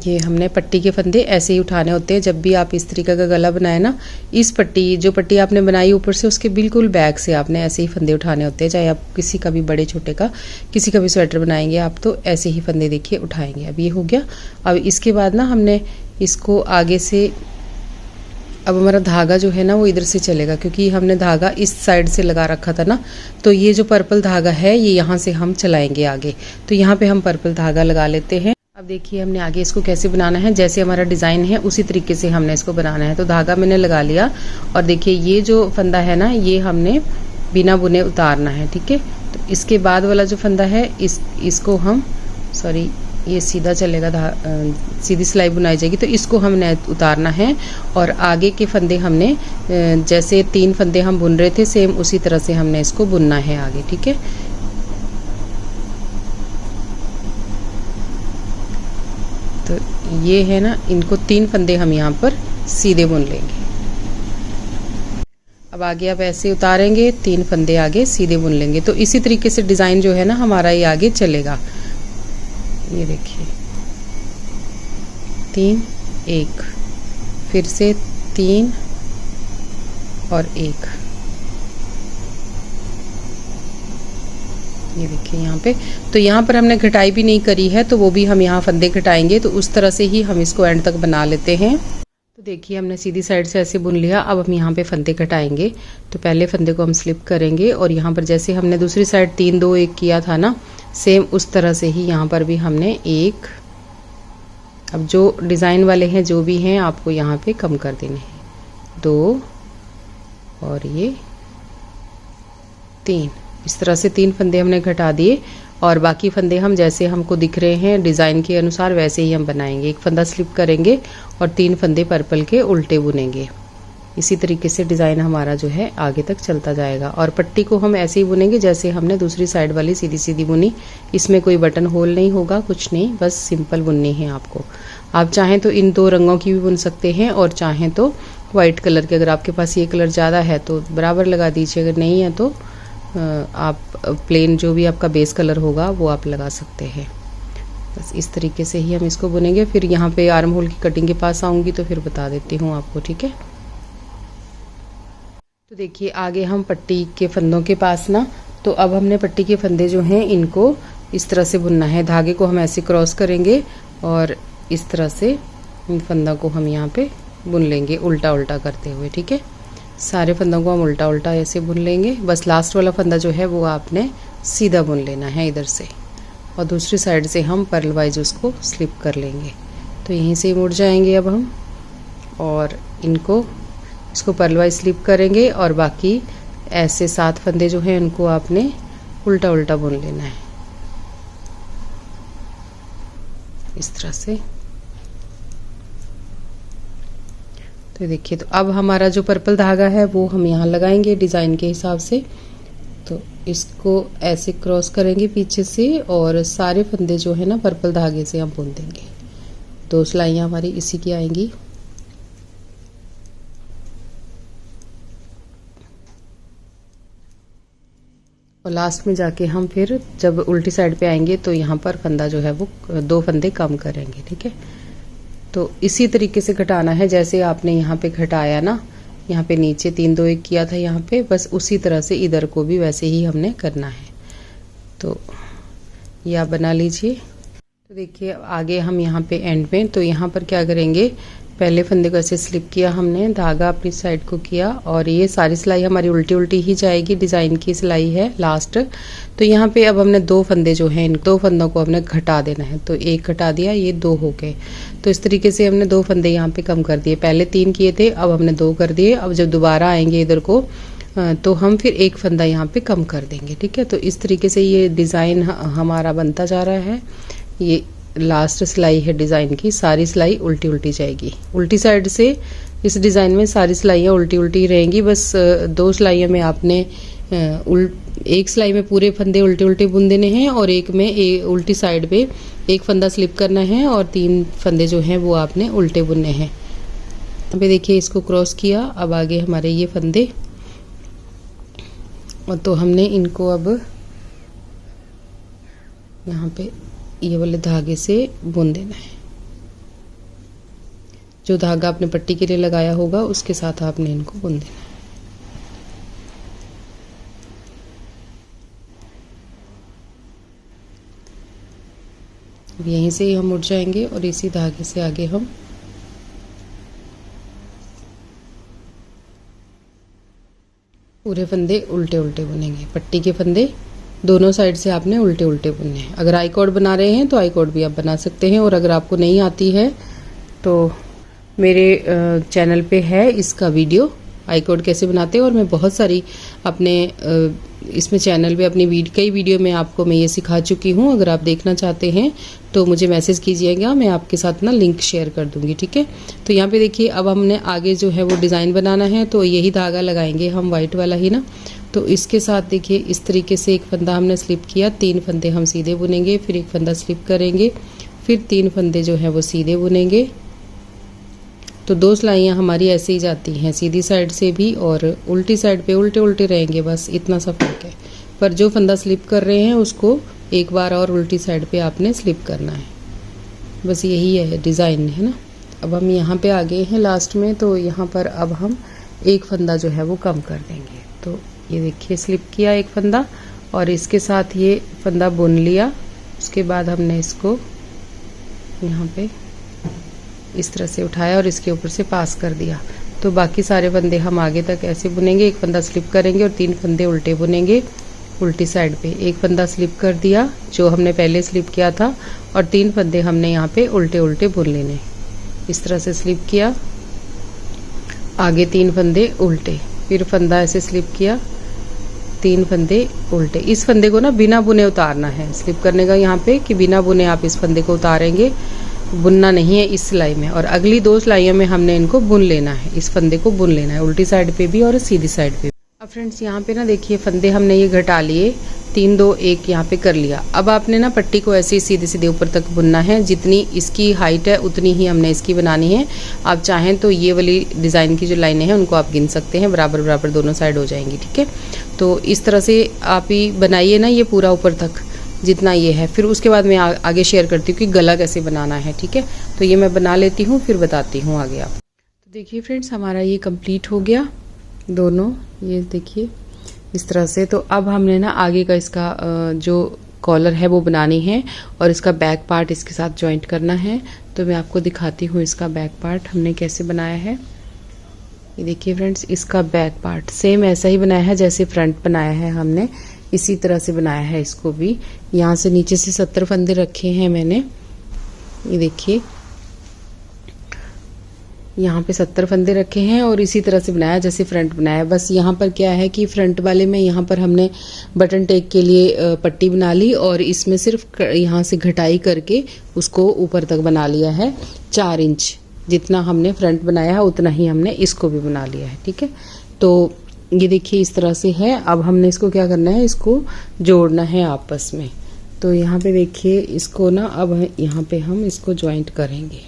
ये हमने पट्टी के फंदे ऐसे ही उठाने होते हैं। जब भी आप इस तरीके का गला बनाए ना, इस पट्टी जो पट्टी आपने बनाई ऊपर से उसके बिल्कुल बैक से आपने ऐसे ही फंदे उठाने होते हैं। चाहे आप किसी का भी बड़े छोटे का किसी का भी स्वेटर बनाएंगे आप तो ऐसे ही फंदे देखिए उठाएंगे। अब ये हो गया। अब इसके बाद ना हमने इसको आगे से, अब हमारा धागा जो है ना वो इधर से चलेगा, क्योंकि हमने धागा इस साइड से लगा रखा था ना, तो ये जो पर्पल धागा है ये यहाँ से हम चलाएंगे आगे। तो यहाँ पे हम पर्पल धागा लगा लेते हैं। अब देखिए हमने आगे इसको कैसे बनाना है, जैसे हमारा डिज़ाइन है उसी तरीके से हमने इसको बनाना है। तो धागा मैंने लगा लिया और देखिए ये जो फंदा है ना ये हमने बिना बुने उतारना है, ठीक है। तो इसके बाद वाला जो फंदा है इसको हम, सॉरी ये सीधा चलेगा, सीधी सिलाई बुनाई जाएगी, तो इसको हमने उतारना है। और आगे के फंदे हमने जैसे 3 फंदे हम बुन रहे थे सेम उसी तरह से हमने इसको बुनना है आगे, ठीक है। तो ये है ना, इनको 3 फंदे हम यहाँ पर सीधे बुन लेंगे। अब आगे आप ऐसे उतारेंगे, 3 फंदे आगे सीधे बुन लेंगे। तो इसी तरीके से डिज़ाइन जो है ना हमारा ये आगे चलेगा। ये देखिए 3 1, फिर से 3 और 1, ये देखिए यहाँ पे। तो यहाँ पर हमने घटाई भी नहीं करी है, तो वो भी हम यहाँ फंदे घटाएंगे। तो उस तरह से ही हम इसको एंड तक बना लेते हैं। तो देखिए हमने सीधी साइड से ऐसे बुन लिया। अब हम यहाँ पे फंदे घटाएंगे। तो पहले फंदे को हम स्लिप करेंगे और यहाँ पर जैसे हमने दूसरी साइड 3 2 1 किया था ना, सेम उस तरह से ही यहाँ पर भी हमने 1। अब जो डिज़ाइन वाले हैं जो भी हैं आपको यहाँ पे कम कर देने हैं, 2 और ये 3। इस तरह से 3 फंदे हमने घटा दिए और बाकी फंदे हम जैसे हमको दिख रहे हैं डिज़ाइन के अनुसार वैसे ही हम बनाएंगे। एक फंदा स्लिप करेंगे और 3 फंदे पर्पल के उल्टे बुनेंगे। इसी तरीके से डिज़ाइन हमारा जो है आगे तक चलता जाएगा। और पट्टी को हम ऐसे ही बुनेंगे जैसे हमने दूसरी साइड वाली सीधी सीधी बुनी। इसमें कोई बटन होल नहीं होगा, कुछ नहीं, बस सिंपल बुननी है आपको। आप चाहें तो इन 2 रंगों की भी बुन सकते हैं और चाहें तो वाइट कलर के, अगर आपके पास ये कलर ज़्यादा है तो बराबर लगा दीजिए, अगर नहीं है तो आप प्लेन जो भी आपका बेस कलर होगा वो आप लगा सकते हैं। बस इस तरीके से ही हम इसको बुनेंगे। फिर यहाँ पे आर्म होल की कटिंग के पास आऊँगी तो फिर बता देती हूँ आपको, ठीक है। तो देखिए आगे हम पट्टी के फंदों के पास ना, तो अब हमने पट्टी के फंदे जो हैं इनको इस तरह से बुनना है। धागे को हम ऐसे क्रॉस करेंगे और इस तरह से इन फंदों को हम यहाँ पे बुन लेंगे उल्टा उल्टा करते हुए, ठीक है। सारे फंदों को हम उल्टा उल्टा ऐसे बुन लेंगे। बस लास्ट वाला फंदा जो है वो आपने सीधा बुन लेना है इधर से, और दूसरी साइड से हम पर्ल वाइज उसको स्लिप कर लेंगे। तो यहीं से मुड़ जाएंगे अब हम, और इसको पर्ल वाइज स्लिप करेंगे और बाकी ऐसे 7 फंदे जो हैं उनको आपने उल्टा उल्टा बुन लेना है इस तरह से। तो देखिए, तो अब हमारा जो पर्पल धागा है वो हम यहाँ लगाएंगे डिज़ाइन के हिसाब से। तो इसको ऐसे क्रॉस करेंगे पीछे से और सारे फंदे जो है ना पर्पल धागे से हम बुन देंगे। 2 सिलाइयाँ हमारी इसी की आएंगी। और लास्ट में जाके हम फिर जब उल्टी साइड पे आएंगे तो यहाँ पर फंदा जो है वो 2 फंदे कम करेंगे, ठीक है। तो इसी तरीके से घटाना है जैसे आपने यहाँ पे घटाया ना, यहाँ पे नीचे 3 2 1 किया था यहाँ पे, बस उसी तरह से इधर को भी वैसे ही हमने करना है। तो ये आप बना लीजिए। तो देखिए आगे हम यहाँ पे एंड में, तो यहाँ पर क्या करेंगे, पहले फंदे को ऐसे स्लिप किया हमने, धागा अपनी साइड को किया और ये सारी सिलाई हमारी उल्टी उल्टी ही जाएगी, डिज़ाइन की सिलाई है लास्ट। तो यहाँ पे अब हमने 2 फंदे जो हैं, इन 2 फंदों को हमने घटा देना है। तो 1 घटा दिया, ये 2 हो गए। तो इस तरीके से हमने 2 फंदे यहाँ पे कम कर दिए, पहले 3 किए थे, अब हमने 2 कर दिए। अब जब दोबारा आएंगे इधर को तो हम फिर 1 फंदा यहाँ पे कम कर देंगे, ठीक है। तो इस तरीके से ये डिज़ाइन हमारा बनता जा रहा है। ये लास्ट सिलाई है डिज़ाइन की, सारी सिलाई उल्टी उल्टी जाएगी, उल्टी साइड से इस डिज़ाइन में सारी सिलाइयाँ उल्टी उल्टी रहेंगी। बस 2 सिलाइयों में आपने एक सिलाई में पूरे फंदे उल्टे उल्टे बुन देने हैं और एक में उल्टी साइड पे 1 फंदा स्लिप करना है और 3 फंदे जो हैं वो आपने उल्टे बुनने हैं। अभी देखिए इसको क्रॉस किया, अब आगे हमारे ये फंदे, और तो हमने इनको अब यहाँ पे ये वाले धागे से बुन देना है। जो धागा आपने पट्टी के लिए लगाया होगा उसके साथ आपने इनको बुन देना है। अब यहीं से ही हम उठ जाएंगे और इसी धागे से आगे हम पूरे फंदे उल्टे उल्टे बुनेंगे। पट्टी के फंदे दोनों साइड से आपने उल्टे उल्टे बुनने हैं। अगर आई कॉर्ड बना रहे हैं तो आई कॉर्ड भी आप बना सकते हैं, और अगर आपको नहीं आती है तो मेरे चैनल पे है इसका वीडियो, आई कॉर्ड कैसे बनाते हैं। और मैं बहुत सारी अपने इसमें चैनल पे अपनी कई वीडियो में आपको मैं ये सिखा चुकी हूँ। अगर आप देखना चाहते हैं तो मुझे मैसेज कीजिएगा, मैं आपके साथ ना लिंक शेयर कर दूंगी, ठीक है। तो यहाँ पे देखिए अब हमने आगे जो है वो डिज़ाइन बनाना है, तो यही धागा लगाएंगे हम वाइट वाला ही ना। तो इसके साथ देखिए इस तरीके से 1 फंदा हमने स्लिप किया, 3 फंदे हम सीधे बुनेंगे, फिर 1 फंदा स्लिप करेंगे, फिर 3 फंदे जो है वो सीधे बुनेंगे। तो 2 सिलाइयाँ हमारी ऐसे ही जाती हैं, सीधी साइड से भी और उल्टी साइड पे उल्टे उल्टे रहेंगे, बस इतना सा फर्क है। पर जो फंदा स्लिप कर रहे हैं उसको एक बार और उल्टी साइड पे आपने स्लिप करना है, बस यही है डिज़ाइन, है ना। अब हम यहाँ पे आ गए हैं लास्ट में, तो यहाँ पर अब हम 1 फंदा जो है वो कम कर देंगे। तो ये देखिए स्लिप किया 1 फंदा और इसके साथ ये फंदा बुन लिया। उसके बाद हमने इसको यहाँ पे इस तरह से उठाया और इसके ऊपर से पास कर दिया। तो बाकी सारे फंदे हम आगे तक ऐसे बुनेंगे, 1 फंदा स्लिप करेंगे और 3 फंदे उल्टे बुनेंगे उल्टी साइड पे। 1 फंदा स्लिप कर दिया जो हमने पहले स्लिप किया था और 3 फंदे हमने यहाँ पे उल्टे उल्टे बुन लेने। इस तरह से स्लिप किया, आगे 3 फंदे उल्टे, फिर फंदा ऐसे स्लिप किया, 3 फंदे उल्टे। इस फंदे को ना बिना बुने उतारना है, स्लिप करने का यहाँ पे कि बिना बुने आप इस फंदे को उतारेंगे, बुनना नहीं है इस सिलाई में। और अगली 2 सिलाइयों में हमने इनको बुन लेना है, इस फंदे को बुन लेना है उल्टी साइड पे भी और सीधी साइड पे भी। अब फ्रेंड्स यहाँ पे ना देखिए फंदे हमने ये घटा लिए, 3 2 1 यहाँ पे कर लिया। अब आपने ना पट्टी को ऐसे ही सीधे सीधे ऊपर तक बुनना है, जितनी इसकी हाइट है उतनी ही हमने इसकी बनानी है। आप चाहें तो ये वाली डिज़ाइन की जो लाइनें हैं उनको आप गिन सकते हैं, बराबर बराबर दोनों साइड हो जाएंगी, ठीक है। तो इस तरह से आप ही बनाइए ना ये पूरा ऊपर तक जितना ये है। फिर उसके बाद मैं आगे शेयर करती हूँ कि गला कैसे बनाना है, ठीक है। तो ये मैं बना लेती हूँ फिर बताती हूँ आगे आप। तो देखिए फ्रेंड्स हमारा ये कंप्लीट हो गया दोनों, ये देखिए इस तरह से। तो अब हमने ना आगे का इसका जो कॉलर है वो बनानी है और इसका बैक पार्ट इसके साथ जॉइंट करना है। तो मैं आपको दिखाती हूँ इसका बैक पार्ट हमने कैसे बनाया है। ये देखिए फ्रेंड्स इसका बैक पार्ट सेम ऐसा ही बनाया है जैसे फ्रंट बनाया है हमने, इसी तरह से बनाया है इसको भी। यहाँ से नीचे से 70 फंदे रखे हैं मैंने, ये देखिए यहाँ पे 70 फंदे रखे हैं और इसी तरह से बनाया जैसे फ्रंट बनाया। बस यहाँ पर क्या है कि फ्रंट वाले में यहाँ पर हमने बटन टेक के लिए पट्टी बना ली और इसमें सिर्फ यहाँ से घटाई करके उसको ऊपर तक बना लिया है। 4 इंच जितना हमने फ्रंट बनाया है उतना ही हमने इसको भी बना लिया है, ठीक है। तो ये देखिए इस तरह से है। अब हमने इसको क्या करना है, इसको जोड़ना है आपस में। तो यहाँ पे देखिए इसको ना अब यहाँ पे हम इसको ज्वाइंट करेंगे,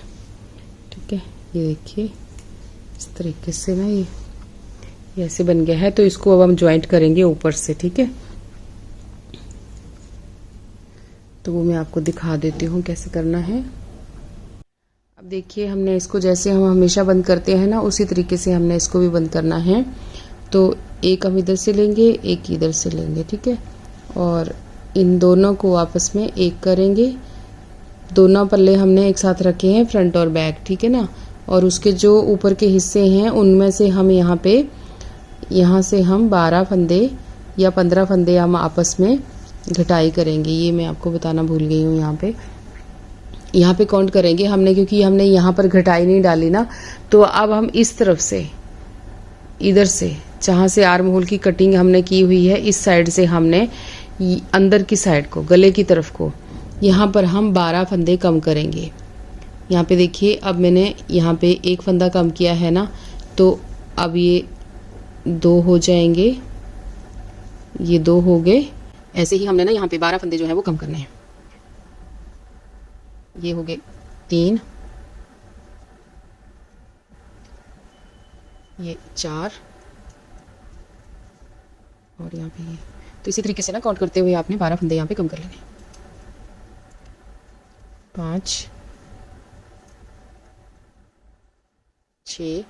ठीक है। ये देखिए इस तरीके से ना ये ऐसे बन गया है। तो इसको अब हम ज्वाइंट करेंगे ऊपर से, ठीक है। तो वो मैं आपको दिखा देती हूँ कैसे करना है। अब देखिए हमने इसको जैसे हम हमेशा बंद करते हैं ना उसी तरीके से हमने इसको भी बंद करना है। तो एक हम इधर से लेंगे, एक इधर से लेंगे, ठीक है। और इन दोनों को आपस में एक करेंगे, दोनों पल्ले हमने एक साथ रखे हैं, फ्रंट और बैक, ठीक है ना। और उसके जो ऊपर के हिस्से हैं उनमें से हम यहाँ से हम 12 फंदे या 15 फंदे हम आपस में घटाई करेंगे। ये मैं आपको बताना भूल गई हूँ। यहाँ पे काउंट करेंगे हमने, क्योंकि हमने यहाँ पर घटाई नहीं डाली ना। तो अब हम इस तरफ से, इधर से जहाँ से आर्म होल की कटिंग हमने की हुई है, इस साइड से हमने अंदर की साइड को, गले की तरफ को, यहाँ पर हम 12 फंदे कम करेंगे। यहाँ पे देखिए, अब मैंने यहाँ पे एक फंदा कम किया है ना, तो अब ये 2 हो जाएंगे, ये 2 हो गए। ऐसे ही हमने ना यहाँ पे 12 फंदे जो है वो कम करने हैं। ये हो गए 3, ये 4 और यहाँ पे ये। तो इसी तरीके से ना काउंट करते हुए आपने 12 फंदे यहाँ पे कम कर लेने। 5, 6,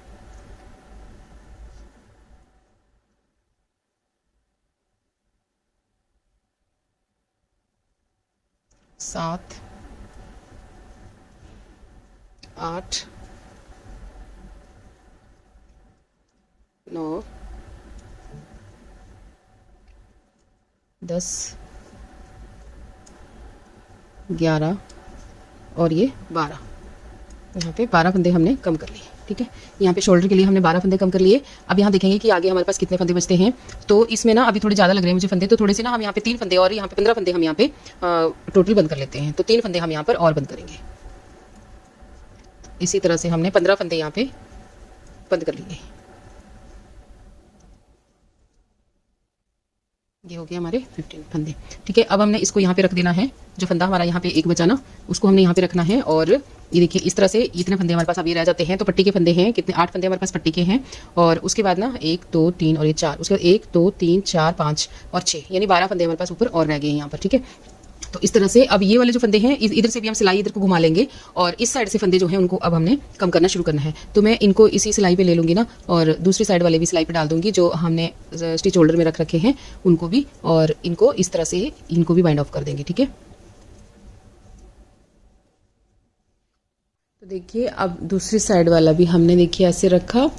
7, 8, 9, 10, 11 और ये 12। यहाँ पे 12 फंदे हमने कम कर लिए, ठीक है। यहाँ पे शोल्डर के लिए हमने 12 फंदे कम कर लिए। अब यहाँ देखेंगे कि आगे हमारे पास कितने फंदे बचते हैं। तो इसमें ना अभी थोड़े ज़्यादा लग रहे हैं मुझे फंदे, तो थोड़े से ना हम यहाँ पे 3 फंदे और यहाँ पे 15 फंदे हम यहाँ पे टोटल बंद कर लेते हैं। तो 3 फंदे हम यहाँ पर और बंद करेंगे। इसी तरह से हमने 15 फंदे यहाँ पे बंद कर लिए। ये हो गया हमारे 15 फंदे, ठीक है। अब हमने इसको यहाँ पे रख देना है। जो फंदा हमारा यहाँ पे एक बचा ना, उसको हमने यहाँ पे रखना है। और ये देखिए, इस तरह से इतने फंदे हमारे पास अभी रह जाते हैं। तो पट्टी के फंदे हैं कितने, 8 फंदे हमारे पास पट्टी के हैं। और उसके बाद ना 1, 2, 3 और ये 4, उसके बाद 1, 2, 3, 4, 5 और 6, यानी 12 फंदे हमारे पास ऊपर और रह गए हैं यहाँ पर, ठीक है। तो इस तरह से अब ये वाले जो फंदे हैं, इधर से भी हम सिलाई इधर को घुमा लेंगे और इस साइड से फंदे जो हैं उनको अब हमने कम करना शुरू करना है। तो मैं इनको इसी सिलाई पे ले लूँगी ना, और दूसरी साइड वाले भी सिलाई पे डाल दूंगी जो हमने स्टिच होल्डर में रख रखे हैं उनको भी, और इनको इस तरह से इनको भी बाइंड ऑफ कर देंगे, ठीक है। तो देखिए, अब दूसरी साइड वाला भी हमने देखिए ऐसे रखा,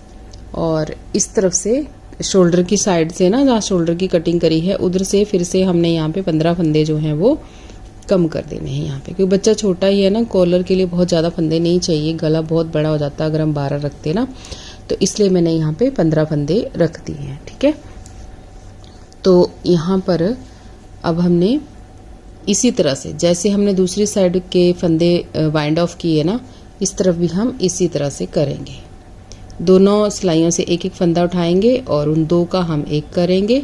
और इस तरफ से शोल्डर की साइड से ना, जहाँ शोल्डर की कटिंग करी है उधर से फिर से हमने यहाँ पे 15 फंदे जो हैं वो कम कर देने हैं यहाँ पे, क्योंकि बच्चा छोटा ही है ना, कॉलर के लिए बहुत ज़्यादा फंदे नहीं चाहिए, गला बहुत बड़ा हो जाता है अगर हम 12 रखते ना। तो इसलिए मैंने यहाँ पे 15 फंदे रख दिए हैं, ठीक है। तो यहाँ पर अब हमने इसी तरह से, जैसे हमने दूसरी साइड के फंदे वाइंड ऑफ किए ना, इस तरफ भी हम इसी तरह से करेंगे। दोनों सिलाइयों से एक एक फंदा उठाएंगे और उन 2 का हम एक करेंगे,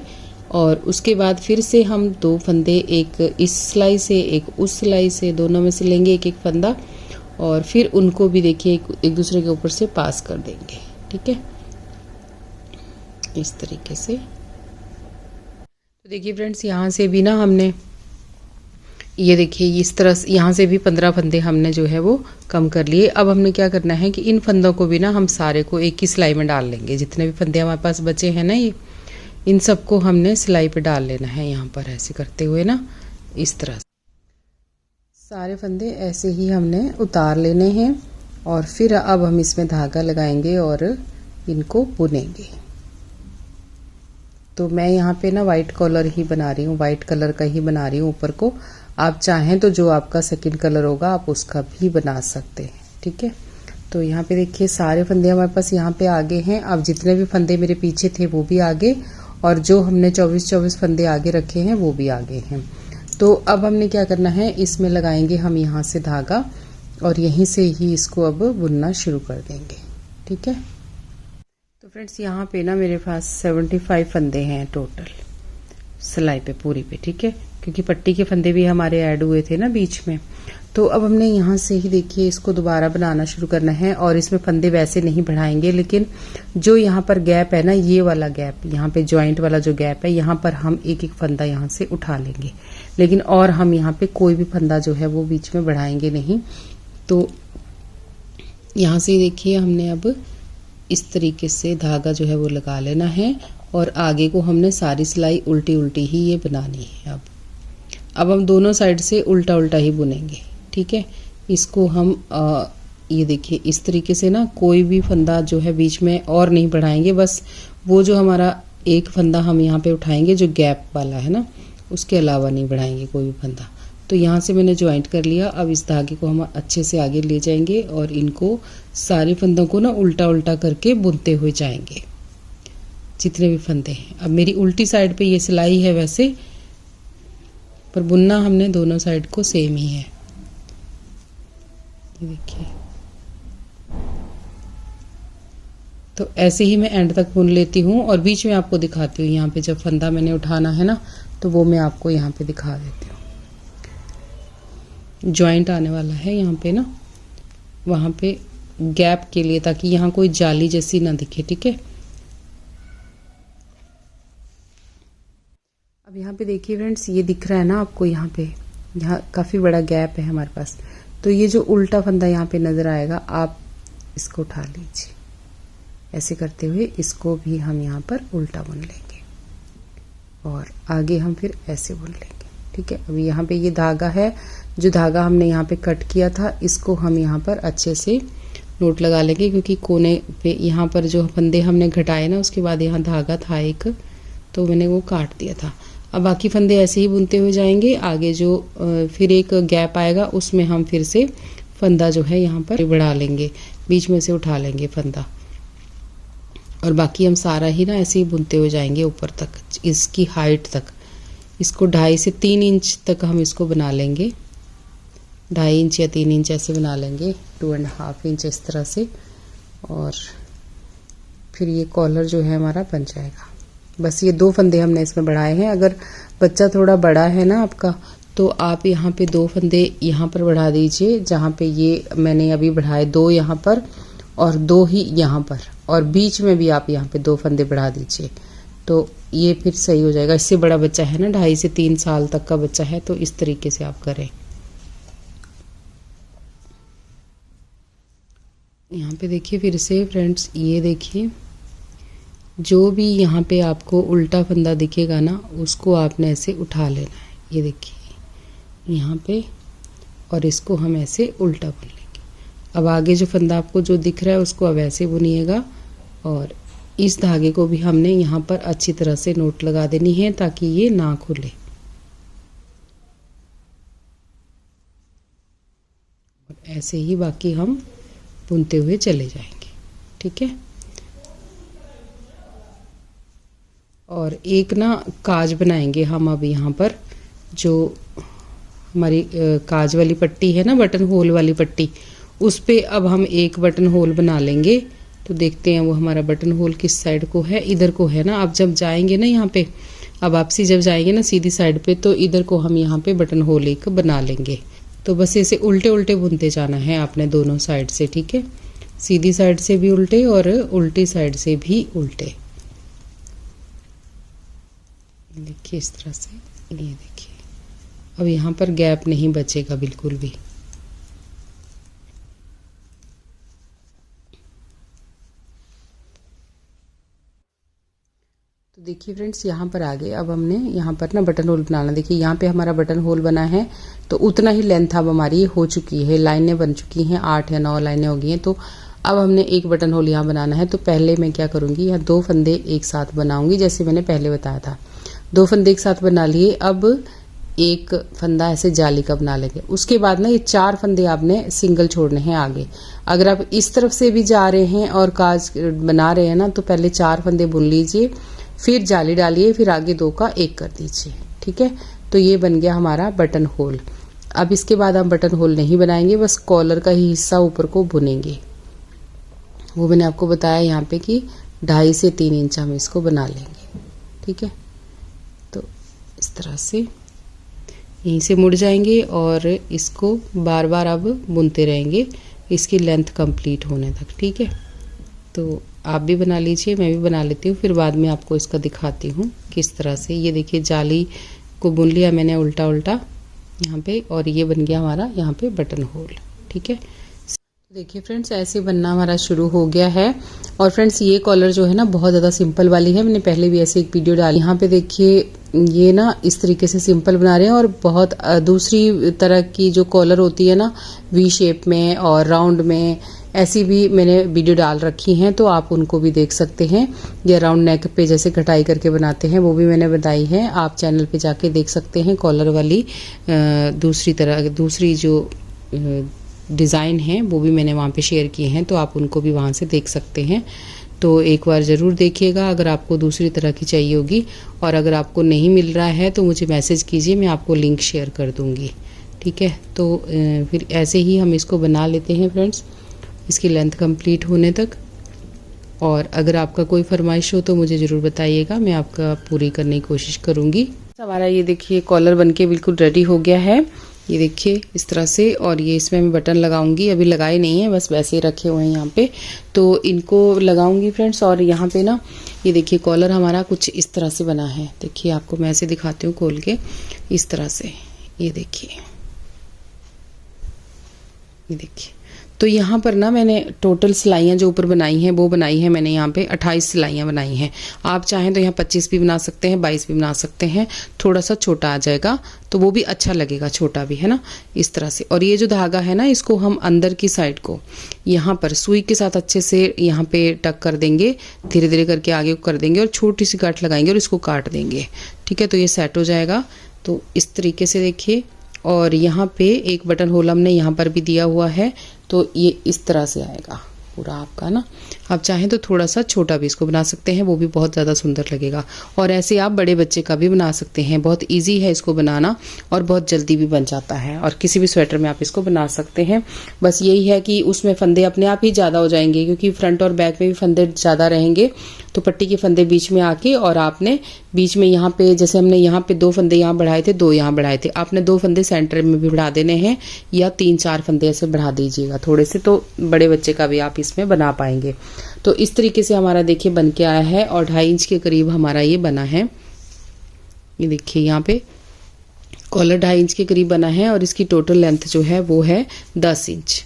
और उसके बाद फिर से हम 2 फंदे, एक इस सिलाई से एक उस सिलाई से, दोनों में से लेंगे एक एक फंदा, और फिर उनको भी देखिए एक दूसरे के ऊपर से पास कर देंगे, ठीक है, इस तरीके से। तो देखिए फ्रेंड्स, यहाँ से भी ना हमने ये देखिए इस तरह से यहाँ से भी 15 फंदे हमने जो है वो कम कर लिए। अब हमने क्या करना है कि इन फंदों को भी ना हम सारे को एक ही सिलाई में डाल लेंगे। जितने भी फंदे हमारे पास बचे हैं ना, ये इन सबको हमने सिलाई पे डाल लेना है यहाँ पर, ऐसे करते हुए ना, इस तरह से सारे फंदे ऐसे ही हमने उतार लेने हैं। और फिर अब हम इसमें धागा लगाएंगे और इनको बुनेंगे। तो मैं यहाँ पे ना वाइट कॉलर ही बना रही हूँ, वाइट कलर का ही बना रही हूँ ऊपर को। आप चाहें तो जो आपका सेकंड कलर होगा आप उसका भी बना सकते हैं, ठीक है। तो यहाँ पे देखिए सारे फंदे हमारे पास यहाँ पे आगे हैं। अब जितने भी फंदे मेरे पीछे थे वो भी आगे, और जो हमने 24-24 फंदे आगे रखे हैं वो भी आगे हैं। तो अब हमने क्या करना है, इसमें लगाएंगे हम यहाँ से धागा, और यहीं से ही इसको अब बुनना शुरू कर देंगे, ठीक है। तो फ्रेंड्स, यहाँ पे ना मेरे पास 75 फंदे हैं टोटल सिलाई पे, पूरी पे, ठीक है, क्योंकि पट्टी के फंदे भी हमारे ऐड हुए थे ना बीच में। तो अब हमने यहाँ से ही देखिए इसको दोबारा बनाना शुरू करना है, और इसमें फंदे वैसे नहीं बढ़ाएंगे, लेकिन जो यहाँ पर गैप है ना, ये वाला गैप, यहाँ पे जॉइंट वाला जो गैप है, यहाँ पर हम एक एक फंदा यहाँ से उठा लेंगे, लेकिन और हम यहाँ पे कोई भी फंदा जो है वो बीच में बढ़ाएंगे नहीं। तो यहाँ से देखिए हमने अब इस तरीके से धागा जो है वो लगा लेना है, और आगे को हमने सारी सिलाई उल्टी उल्टी ही ये बनानी है। अब हम दोनों साइड से उल्टा उल्टा ही बुनेंगे, ठीक है। इसको हम ये देखिए इस तरीके से ना कोई भी फंदा जो है बीच में और नहीं बढ़ाएंगे, बस वो जो हमारा एक फंदा हम यहाँ पे उठाएंगे जो गैप वाला है ना, उसके अलावा नहीं बढ़ाएंगे कोई भी फंदा। तो यहाँ से मैंने ज्वाइंट कर लिया। अब इस धागे को हम अच्छे से आगे ले जाएंगे और इनको सारे फंदों को ना उल्टा उल्टा करके बुनते हुए जाएंगे जितने भी फंदे हैं। अब मेरी उल्टी साइड पे ये सिलाई है वैसे, पर बुनना हमने दोनों साइड को सेम ही है। ये देखिए, तो ऐसे ही मैं एंड तक बुन लेती हूँ और बीच में आपको दिखाती हूँ। यहाँ पे जब फंदा मैंने उठाना है ना, तो वो मैं आपको यहाँ पे दिखा देती हूँ। जॉइंट आने वाला है यहाँ पे ना, वहाँ पे गैप के लिए, ताकि यहाँ कोई जाली जैसी ना दिखे, ठीक है। अब यहाँ पे देखिए फ्रेंड्स, ये दिख रहा है ना आपको, यहाँ काफ़ी बड़ा गैप है हमारे पास। तो ये जो उल्टा फंदा यहाँ पे नज़र आएगा, आप इसको उठा लीजिए। ऐसे करते हुए इसको भी हम यहाँ पर उल्टा बुन लेंगे और आगे हम फिर ऐसे बुन लेंगे, ठीक है। अभी यहाँ पे ये धागा है, जो धागा हमने यहाँ पे कट किया था, इसको हम यहाँ पर अच्छे से नोट लगा लेंगे, क्योंकि कोने पे यहाँ पर जो फंदे हमने घटाए ना, उसके बाद यहाँ धागा था एक, तो मैंने वो काट दिया था। अब बाकी फंदे ऐसे ही बुनते हुए जाएंगे। आगे जो फिर एक गैप आएगा, उसमें हम फिर से फंदा जो है यहाँ पर बढ़ा लेंगे, बीच में से उठा लेंगे फंदा, और बाकी हम सारा ही ना ऐसे ही बुनते हुए जाएंगे ऊपर तक, इसकी हाइट तक। इसको 2.5 से 3 इंच तक हम इसको बना लेंगे, 2.5 इंच या 3 इंच ऐसे बना लेंगे, 2.5 इंच इस तरह से। और फिर ये कॉलर जो है हमारा बन जाएगा। बस ये 2 फंदे हमने इसमें बढ़ाए हैं। अगर बच्चा थोड़ा बड़ा है ना आपका, तो आप यहाँ पे 2 फंदे यहाँ पर बढ़ा दीजिए, जहाँ पे ये मैंने अभी बढ़ाए 2 यहाँ पर और 2 ही यहाँ पर, और बीच में भी आप यहाँ पे 2 फंदे बढ़ा दीजिए, तो ये फिर सही हो जाएगा। इससे बड़ा बच्चा है ना, 2.5 से 3 साल तक का बच्चा है, तो इस तरीके से आप करें। यहाँ पे देखिए फिर से फ्रेंड्स, ये देखिए जो भी यहाँ पे आपको उल्टा फंदा दिखेगा ना, उसको आपने ऐसे उठा लेना है। ये देखिए यहाँ पे, और इसको हम ऐसे उल्टा बुन लेंगे। अब आगे जो फंदा आपको जो दिख रहा है, उसको अब ऐसे बुनिएगा, और इस धागे को भी हमने यहाँ पर अच्छी तरह से नोट लगा देनी है, ताकि ये ना खुले। और ऐसे ही बाकी हम बुनते हुए चले जाएंगे, ठीक है। और एक ना काज बनाएंगे हम अब यहाँ पर, जो हमारी काज वाली पट्टी है ना, बटन होल वाली पट्टी, उस पे अब हम एक बटन होल बना लेंगे। तो देखते हैं वो हमारा बटन होल किस साइड को है। इधर को है ना। अब जब जाएंगे ना यहाँ पे, अब वापसी जब जाएंगे ना सीधी साइड पे, तो इधर को हम यहाँ पे बटन होल एक बना लेंगे। तो बस ऐसे उल्टे उल्टे बुनते जाना है आपने दोनों साइड से, ठीक है। सीधी साइड से भी उल्टे और उल्टी साइड से भी उल्टे। देखिए इस तरह से, ये देखिए अब यहाँ पर गैप नहीं बचेगा बिल्कुल भी। तो देखिए फ्रेंड्स, यहाँ पर आ गए। अब हमने यहाँ पर ना बटन होल बनाना। देखिए यहाँ पे हमारा बटन होल बना है, तो उतना ही लेंथ अब हमारी हो चुकी है, लाइनें बन चुकी हैं, 8 या 9 लाइनें हो गई हैं। तो अब हमने एक बटन होल यहाँ बनाना है। तो पहले मैं क्या करूँगी, यहाँ 2 फंदे एक साथ बनाऊंगी, जैसे मैंने पहले बताया था। 2 फंदे एक साथ बना लिए। अब एक फंदा ऐसे जाली का बना लेंगे। उसके बाद ना ये 4 फंदे आपने सिंगल छोड़ने हैं आगे। अगर आप इस तरफ से भी जा रहे हैं और काज बना रहे हैं ना, तो पहले 4 फंदे बुन लीजिए, फिर जाली डालिए, फिर आगे 2 का 1 कर दीजिए, ठीक है। तो ये बन गया हमारा बटन होल। अब इसके बाद हम बटन होल नहीं बनाएंगे, बस कॉलर का ही हिस्सा ऊपर को बुनेंगे। वो मैंने आपको बताया यहाँ पे कि 2.5 से 3 इंच हम इसको बना लेंगे, ठीक है। तो इस तरह से यहीं से मुड़ जाएंगे और इसको बार बार अब बुनते रहेंगे, इसकी लेंथ कंप्लीट होने तक, ठीक है। तो आप भी बना लीजिए, मैं भी बना लेती हूँ, फिर बाद में आपको इसका दिखाती हूँ किस तरह से। ये देखिए जाली को बुन लिया मैंने उल्टा उल्टा यहाँ पे, और ये बन गया हमारा यहाँ पे बटन होल, ठीक है। देखिए फ्रेंड्स, ऐसे बनना हमारा शुरू हो गया है। और फ्रेंड्स, ये कॉलर जो है ना बहुत ज़्यादा सिंपल वाली है, मैंने पहले भी ऐसे एक वीडियो डाली। यहाँ पे देखिए ये ना इस तरीके से सिंपल बना रहे हैं। और बहुत दूसरी तरह की जो कॉलर होती है ना, वी शेप में और राउंड में, ऐसी भी मैंने वीडियो डाल रखी हैं, तो आप उनको भी देख सकते हैं। या राउंड नेक पे जैसे कटाई करके बनाते हैं, वो भी मैंने बताई है, आप चैनल पे जाके देख सकते हैं। कॉलर वाली दूसरी जो डिज़ाइन है वो भी मैंने वहाँ पे शेयर किए हैं, तो आप उनको भी वहाँ से देख सकते हैं। तो एक बार ज़रूर देखिएगा अगर आपको दूसरी तरह की चाहिए होगी। और अगर आपको नहीं मिल रहा है तो मुझे मैसेज कीजिए, मैं आपको लिंक शेयर कर दूँगी, ठीक है। तो फिर ऐसे ही हम इसको बना लेते हैं फ्रेंड्स, इसकी लेंथ कंप्लीट होने तक। और अगर आपका कोई फरमाइश हो तो मुझे ज़रूर बताइएगा, मैं आपका पूरी करने की कोशिश करूँगी। हमारा ये देखिए कॉलर बनके बिल्कुल रेडी हो गया है, ये देखिए इस तरह से। और ये इसमें मैं बटन लगाऊंगी, अभी लगाए नहीं है, बस वैसे ही रखे हुए हैं यहाँ पे, तो इनको लगाऊंगी फ्रेंड्स। और यहाँ पे ना ये देखिए कॉलर हमारा कुछ इस तरह से बना है, देखिए आपको मैं ऐसे दिखाती हूँ खोल के, इस तरह से, ये देखिए, ये देखिए। तो यहाँ पर ना मैंने टोटल सिलाइयाँ जो ऊपर बनाई हैं वो बनाई हैं मैंने यहाँ पे 28 सिलाइयाँ बनाई हैं। आप चाहें तो यहाँ 25 भी बना सकते हैं, 22 भी बना सकते हैं, थोड़ा सा छोटा आ जाएगा तो वो भी अच्छा लगेगा, छोटा भी, है ना, इस तरह से। और ये जो धागा है ना, इसको हम अंदर की साइड को यहाँ पर सुई के साथ अच्छे से यहाँ पे टक कर देंगे, धीरे धीरे करके आगे कर देंगे और छोटी सी गांठ लगाएंगे और इसको काट देंगे, ठीक है। तो ये सेट हो जाएगा। तो इस तरीके से देखिए। और यहाँ पे एक बटन होल हमने यहाँ पर भी दिया हुआ है, तो ये इस तरह से आएगा पूरा आपका ना। आप चाहें तो थोड़ा सा छोटा भी इसको बना सकते हैं, वो भी बहुत ज़्यादा सुंदर लगेगा। और ऐसे आप बड़े बच्चे का भी बना सकते हैं, बहुत इजी है इसको बनाना और बहुत जल्दी भी बन जाता है। और किसी भी स्वेटर में आप इसको बना सकते हैं। बस यही है कि उसमें फंदे अपने आप ही ज़्यादा हो जाएंगे, क्योंकि फ्रंट और बैक में भी फंदे ज़्यादा रहेंगे, तो पट्टी के फंदे बीच में आके, और आपने बीच में यहाँ पे, जैसे हमने यहाँ पे 2 फंदे यहाँ बढ़ाए थे, 2 यहाँ बढ़ाए थे, आपने 2 फंदे सेंटर में भी बढ़ा देने हैं, या 3-4 फंदे ऐसे बढ़ा दीजिएगा थोड़े से, तो बड़े बच्चे का भी आप इसमें बना पाएंगे। तो इस तरीके से हमारा देखिए बन के आया है, और 2.5 इंच के करीब हमारा ये बना है। ये देखिए यहाँ पे कॉलर 2.5 इंच के करीब बना है, और इसकी टोटल लेंथ जो है वो है 10 इंच,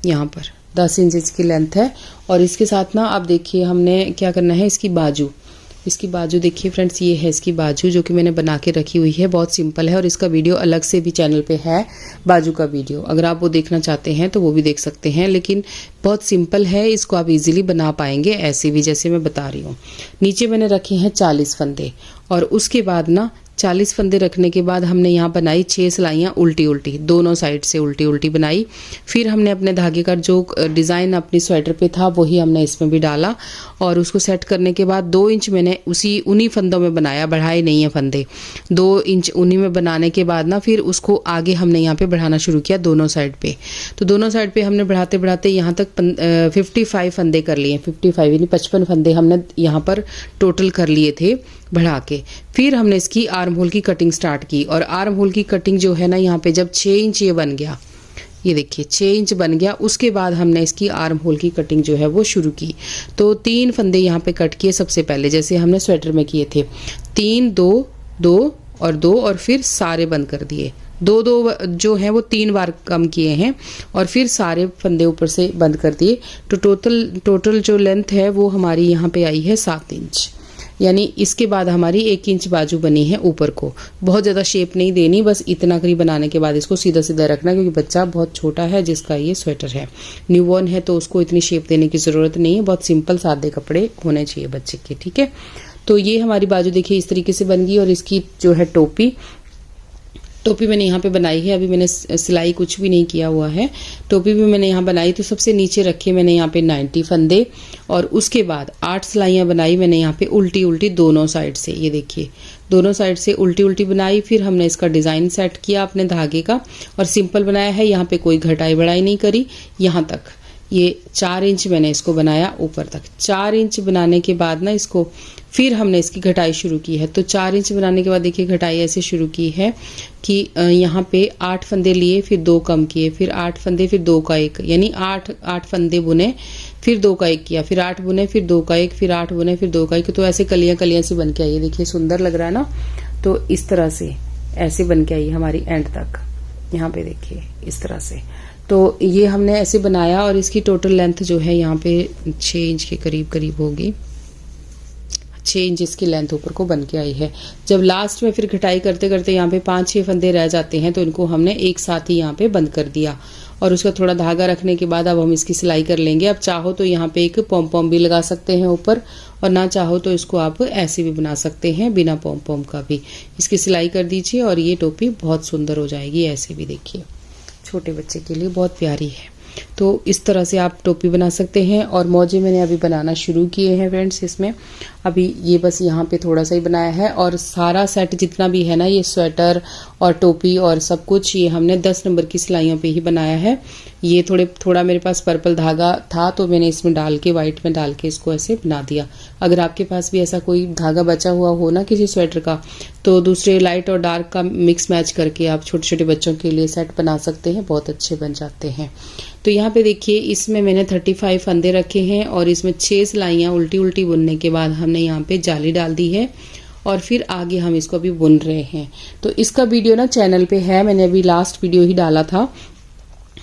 यहाँ पर 10 इंच इसकी लेंथ है। और इसके साथ ना आप देखिए हमने क्या करना है, इसकी बाजू देखिए फ्रेंड्स, ये है इसकी बाजू जो कि मैंने बना के रखी हुई है, बहुत सिंपल है। और इसका वीडियो अलग से भी चैनल पे है, बाजू का वीडियो, अगर आप वो देखना चाहते हैं तो वो भी देख सकते हैं। लेकिन बहुत सिंपल है, इसको आप इजीली बना पाएंगे ऐसे भी, जैसे मैं बता रही हूँ। नीचे मैंने रखे हैं 40 फंदे, और उसके बाद ना 40 फंदे रखने के बाद हमने यहाँ बनाई 6 सिलाइयाँ उल्टी उल्टी, दोनों साइड से उल्टी उल्टी बनाई। फिर हमने अपने धागे का जो डिज़ाइन अपनी स्वेटर पे था वही हमने इसमें भी डाला, और उसको सेट करने के बाद 2 इंच मैंने उन्हीं फंदों में बनाया, बढ़ाए नहीं है फंदे। 2 इंच उन्हीं में बनाने के बाद ना फिर उसको आगे हमने यहाँ पे बढ़ाना शुरू किया दोनों साइड पे। तो दोनों साइड पे हमने बढ़ाते बढ़ाते यहाँ तक 55 फंदे कर लिए, 55 यानी 55 फंदे हमने यहाँ पर टोटल कर लिए थे बढ़ा के। फिर हमने इसकी आर्म होल की कटिंग स्टार्ट की, और आर्म होल की कटिंग जो है ना, यहाँ पे जब 6 इंच ये बन गया, ये देखिए 6 इंच बन गया, उसके बाद हमने इसकी आर्म होल की कटिंग जो है वो शुरू की। तो 3 फंदे यहाँ पे कट किए सबसे पहले, जैसे हमने स्वेटर में किए थे, 3 2 2 और 2, और फिर सारे बंद कर दिए। 2 जो है वो 3 बार कम किए हैं, और फिर सारे फंदे ऊपर से बंद कर दिए। तो टोटल जो लेंथ है वो हमारी यहाँ पे आई है 7 इंच, यानी इसके बाद हमारी 1 इंच बाजू बनी है ऊपर को। बहुत ज़्यादा शेप नहीं देनी, बस इतना करीब बनाने के बाद इसको सीधा सीधा रखना, क्योंकि बच्चा बहुत छोटा है जिसका ये स्वेटर है, न्यूबॉर्न है, तो उसको इतनी शेप देने की ज़रूरत नहीं है। बहुत सिंपल सादे कपड़े होने चाहिए बच्चे के, ठीक है। तो ये हमारी बाजू देखिए इस तरीके से बन गई। और इसकी जो है टोपी मैंने यहाँ पे बनाई है, अभी मैंने सिलाई कुछ भी नहीं किया हुआ है, टोपी भी मैंने यहाँ बनाई। तो सबसे नीचे रखे मैंने यहाँ पे 90 फंदे, और उसके बाद 8 सिलाइयाँ बनाई मैंने यहाँ पे उल्टी उल्टी दोनों साइड से, ये देखिए दोनों साइड से उल्टी उल्टी बनाई। फिर हमने इसका डिज़ाइन सेट किया अपने धागे का, और सिंपल बनाया है, यहाँ पे कोई घटाई बढ़ाई नहीं करी। यहाँ तक ये 4 इंच मैंने इसको बनाया ऊपर तक। 4 इंच बनाने के बाद ना इसको फिर हमने इसकी घटाई शुरू की है। तो 4 इंच बनाने के बाद देखिए घटाई ऐसे शुरू की है कि यहाँ पे 8 फंदे लिए, फिर 2 कम किए, फिर 8 फंदे, फिर 2 का 1, यानी 8 फंदे बुने, फिर 2 का 1 किया, फिर 8 बुने, फिर 2 का 1, फिर 8 बुने, फिर 2 का 1। तो ऐसे कलियां कलियां से बन के आई है, देखिए सुंदर लग रहा है ना। तो इस तरह से ऐसे बन के आई हमारी एंड तक, यहाँ पे देखिए इस तरह से। तो ये हमने ऐसे बनाया, और इसकी टोटल लेंथ जो है यहाँ पे 6 इंच के करीब करीब होगी, 6 इंच इसकी लेंथ ऊपर को बन के आई है। जब लास्ट में फिर कटाई करते करते यहाँ पे 5-6 फंदे रह जाते हैं तो इनको हमने एक साथ ही यहाँ पे बंद कर दिया और उसका थोड़ा धागा रखने के बाद अब हम इसकी सिलाई कर लेंगे। अब चाहो तो यहाँ पे एक पॉम पॉम भी लगा सकते हैं ऊपर, और ना चाहो तो इसको आप ऐसे भी बना सकते हैं बिना पॉम पॉम का भी। इसकी सिलाई कर दीजिए और ये टोपी बहुत सुंदर हो जाएगी। ऐसे भी देखिए, छोटे बच्चे के लिए बहुत प्यारी है। तो इस तरह से आप टोपी बना सकते हैं। और मौजे मैंने अभी बनाना शुरू किए हैं फ्रेंड्स। इसमें अभी ये बस यहाँ पे थोड़ा सा ही बनाया है, और सारा सेट जितना भी है ना, ये स्वेटर और टोपी और सब कुछ ये हमने 10 नंबर की सिलाइयों पे ही बनाया है। ये थोड़ा मेरे पास पर्पल धागा था तो मैंने इसमें डाल के, व्हाइट में डाल के इसको ऐसे बना दिया। अगर आपके पास भी ऐसा कोई धागा बचा हुआ हो ना किसी स्वेटर का, तो दूसरे लाइट और डार्क का मिक्स मैच करके आप छोटे छोटे बच्चों के लिए सेट बना सकते हैं, बहुत अच्छे बन जाते हैं। तो यहाँ पे देखिए, इसमें मैंने 35 फंदे रखे हैं और इसमें 6 सिलाइयाँ उल्टी उल्टी बुनने के बाद हमने यहाँ पे जाली डाल दी है और फिर आगे हम इसको अभी बुन रहे हैं। तो इसका वीडियो ना चैनल पे है, मैंने अभी लास्ट वीडियो ही डाला था।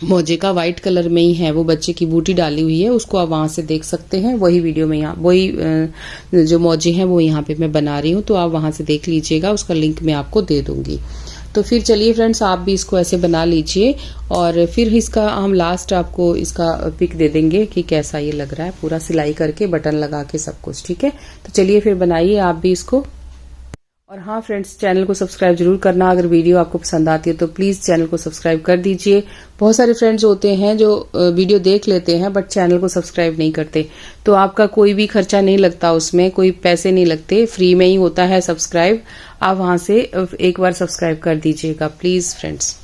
मोजे का व्हाइट कलर में ही है, वो बच्चे की बूटी डाली हुई है, उसको आप वहां से देख सकते हैं। वही वीडियो में यहाँ वही जो मोजे हैं वो यहाँ पे मैं बना रही हूँ, तो आप वहां से देख लीजिएगा, उसका लिंक मैं आपको दे दूंगी। तो फिर चलिए फ्रेंड्स, आप भी इसको ऐसे बना लीजिए और फिर इसका हम लास्ट आपको इसका पिक दे देंगे कि कैसा ये लग रहा है, पूरा सिलाई करके बटन लगा के सब कुछ। ठीक है, तो चलिए फिर बनाइए आप भी इसको। और हाँ फ्रेंड्स, चैनल को सब्सक्राइब जरूर करना। अगर वीडियो आपको पसंद आती है तो प्लीज चैनल को सब्सक्राइब कर दीजिए। बहुत सारे फ्रेंड्स होते हैं जो वीडियो देख लेते हैं बट चैनल को सब्सक्राइब नहीं करते, तो आपका कोई भी खर्चा नहीं लगता, उसमें कोई पैसे नहीं लगते, फ्री में ही होता है सब्सक्राइब। आप वहां से एक बार सब्सक्राइब कर दीजिएगा प्लीज फ्रेंड्स।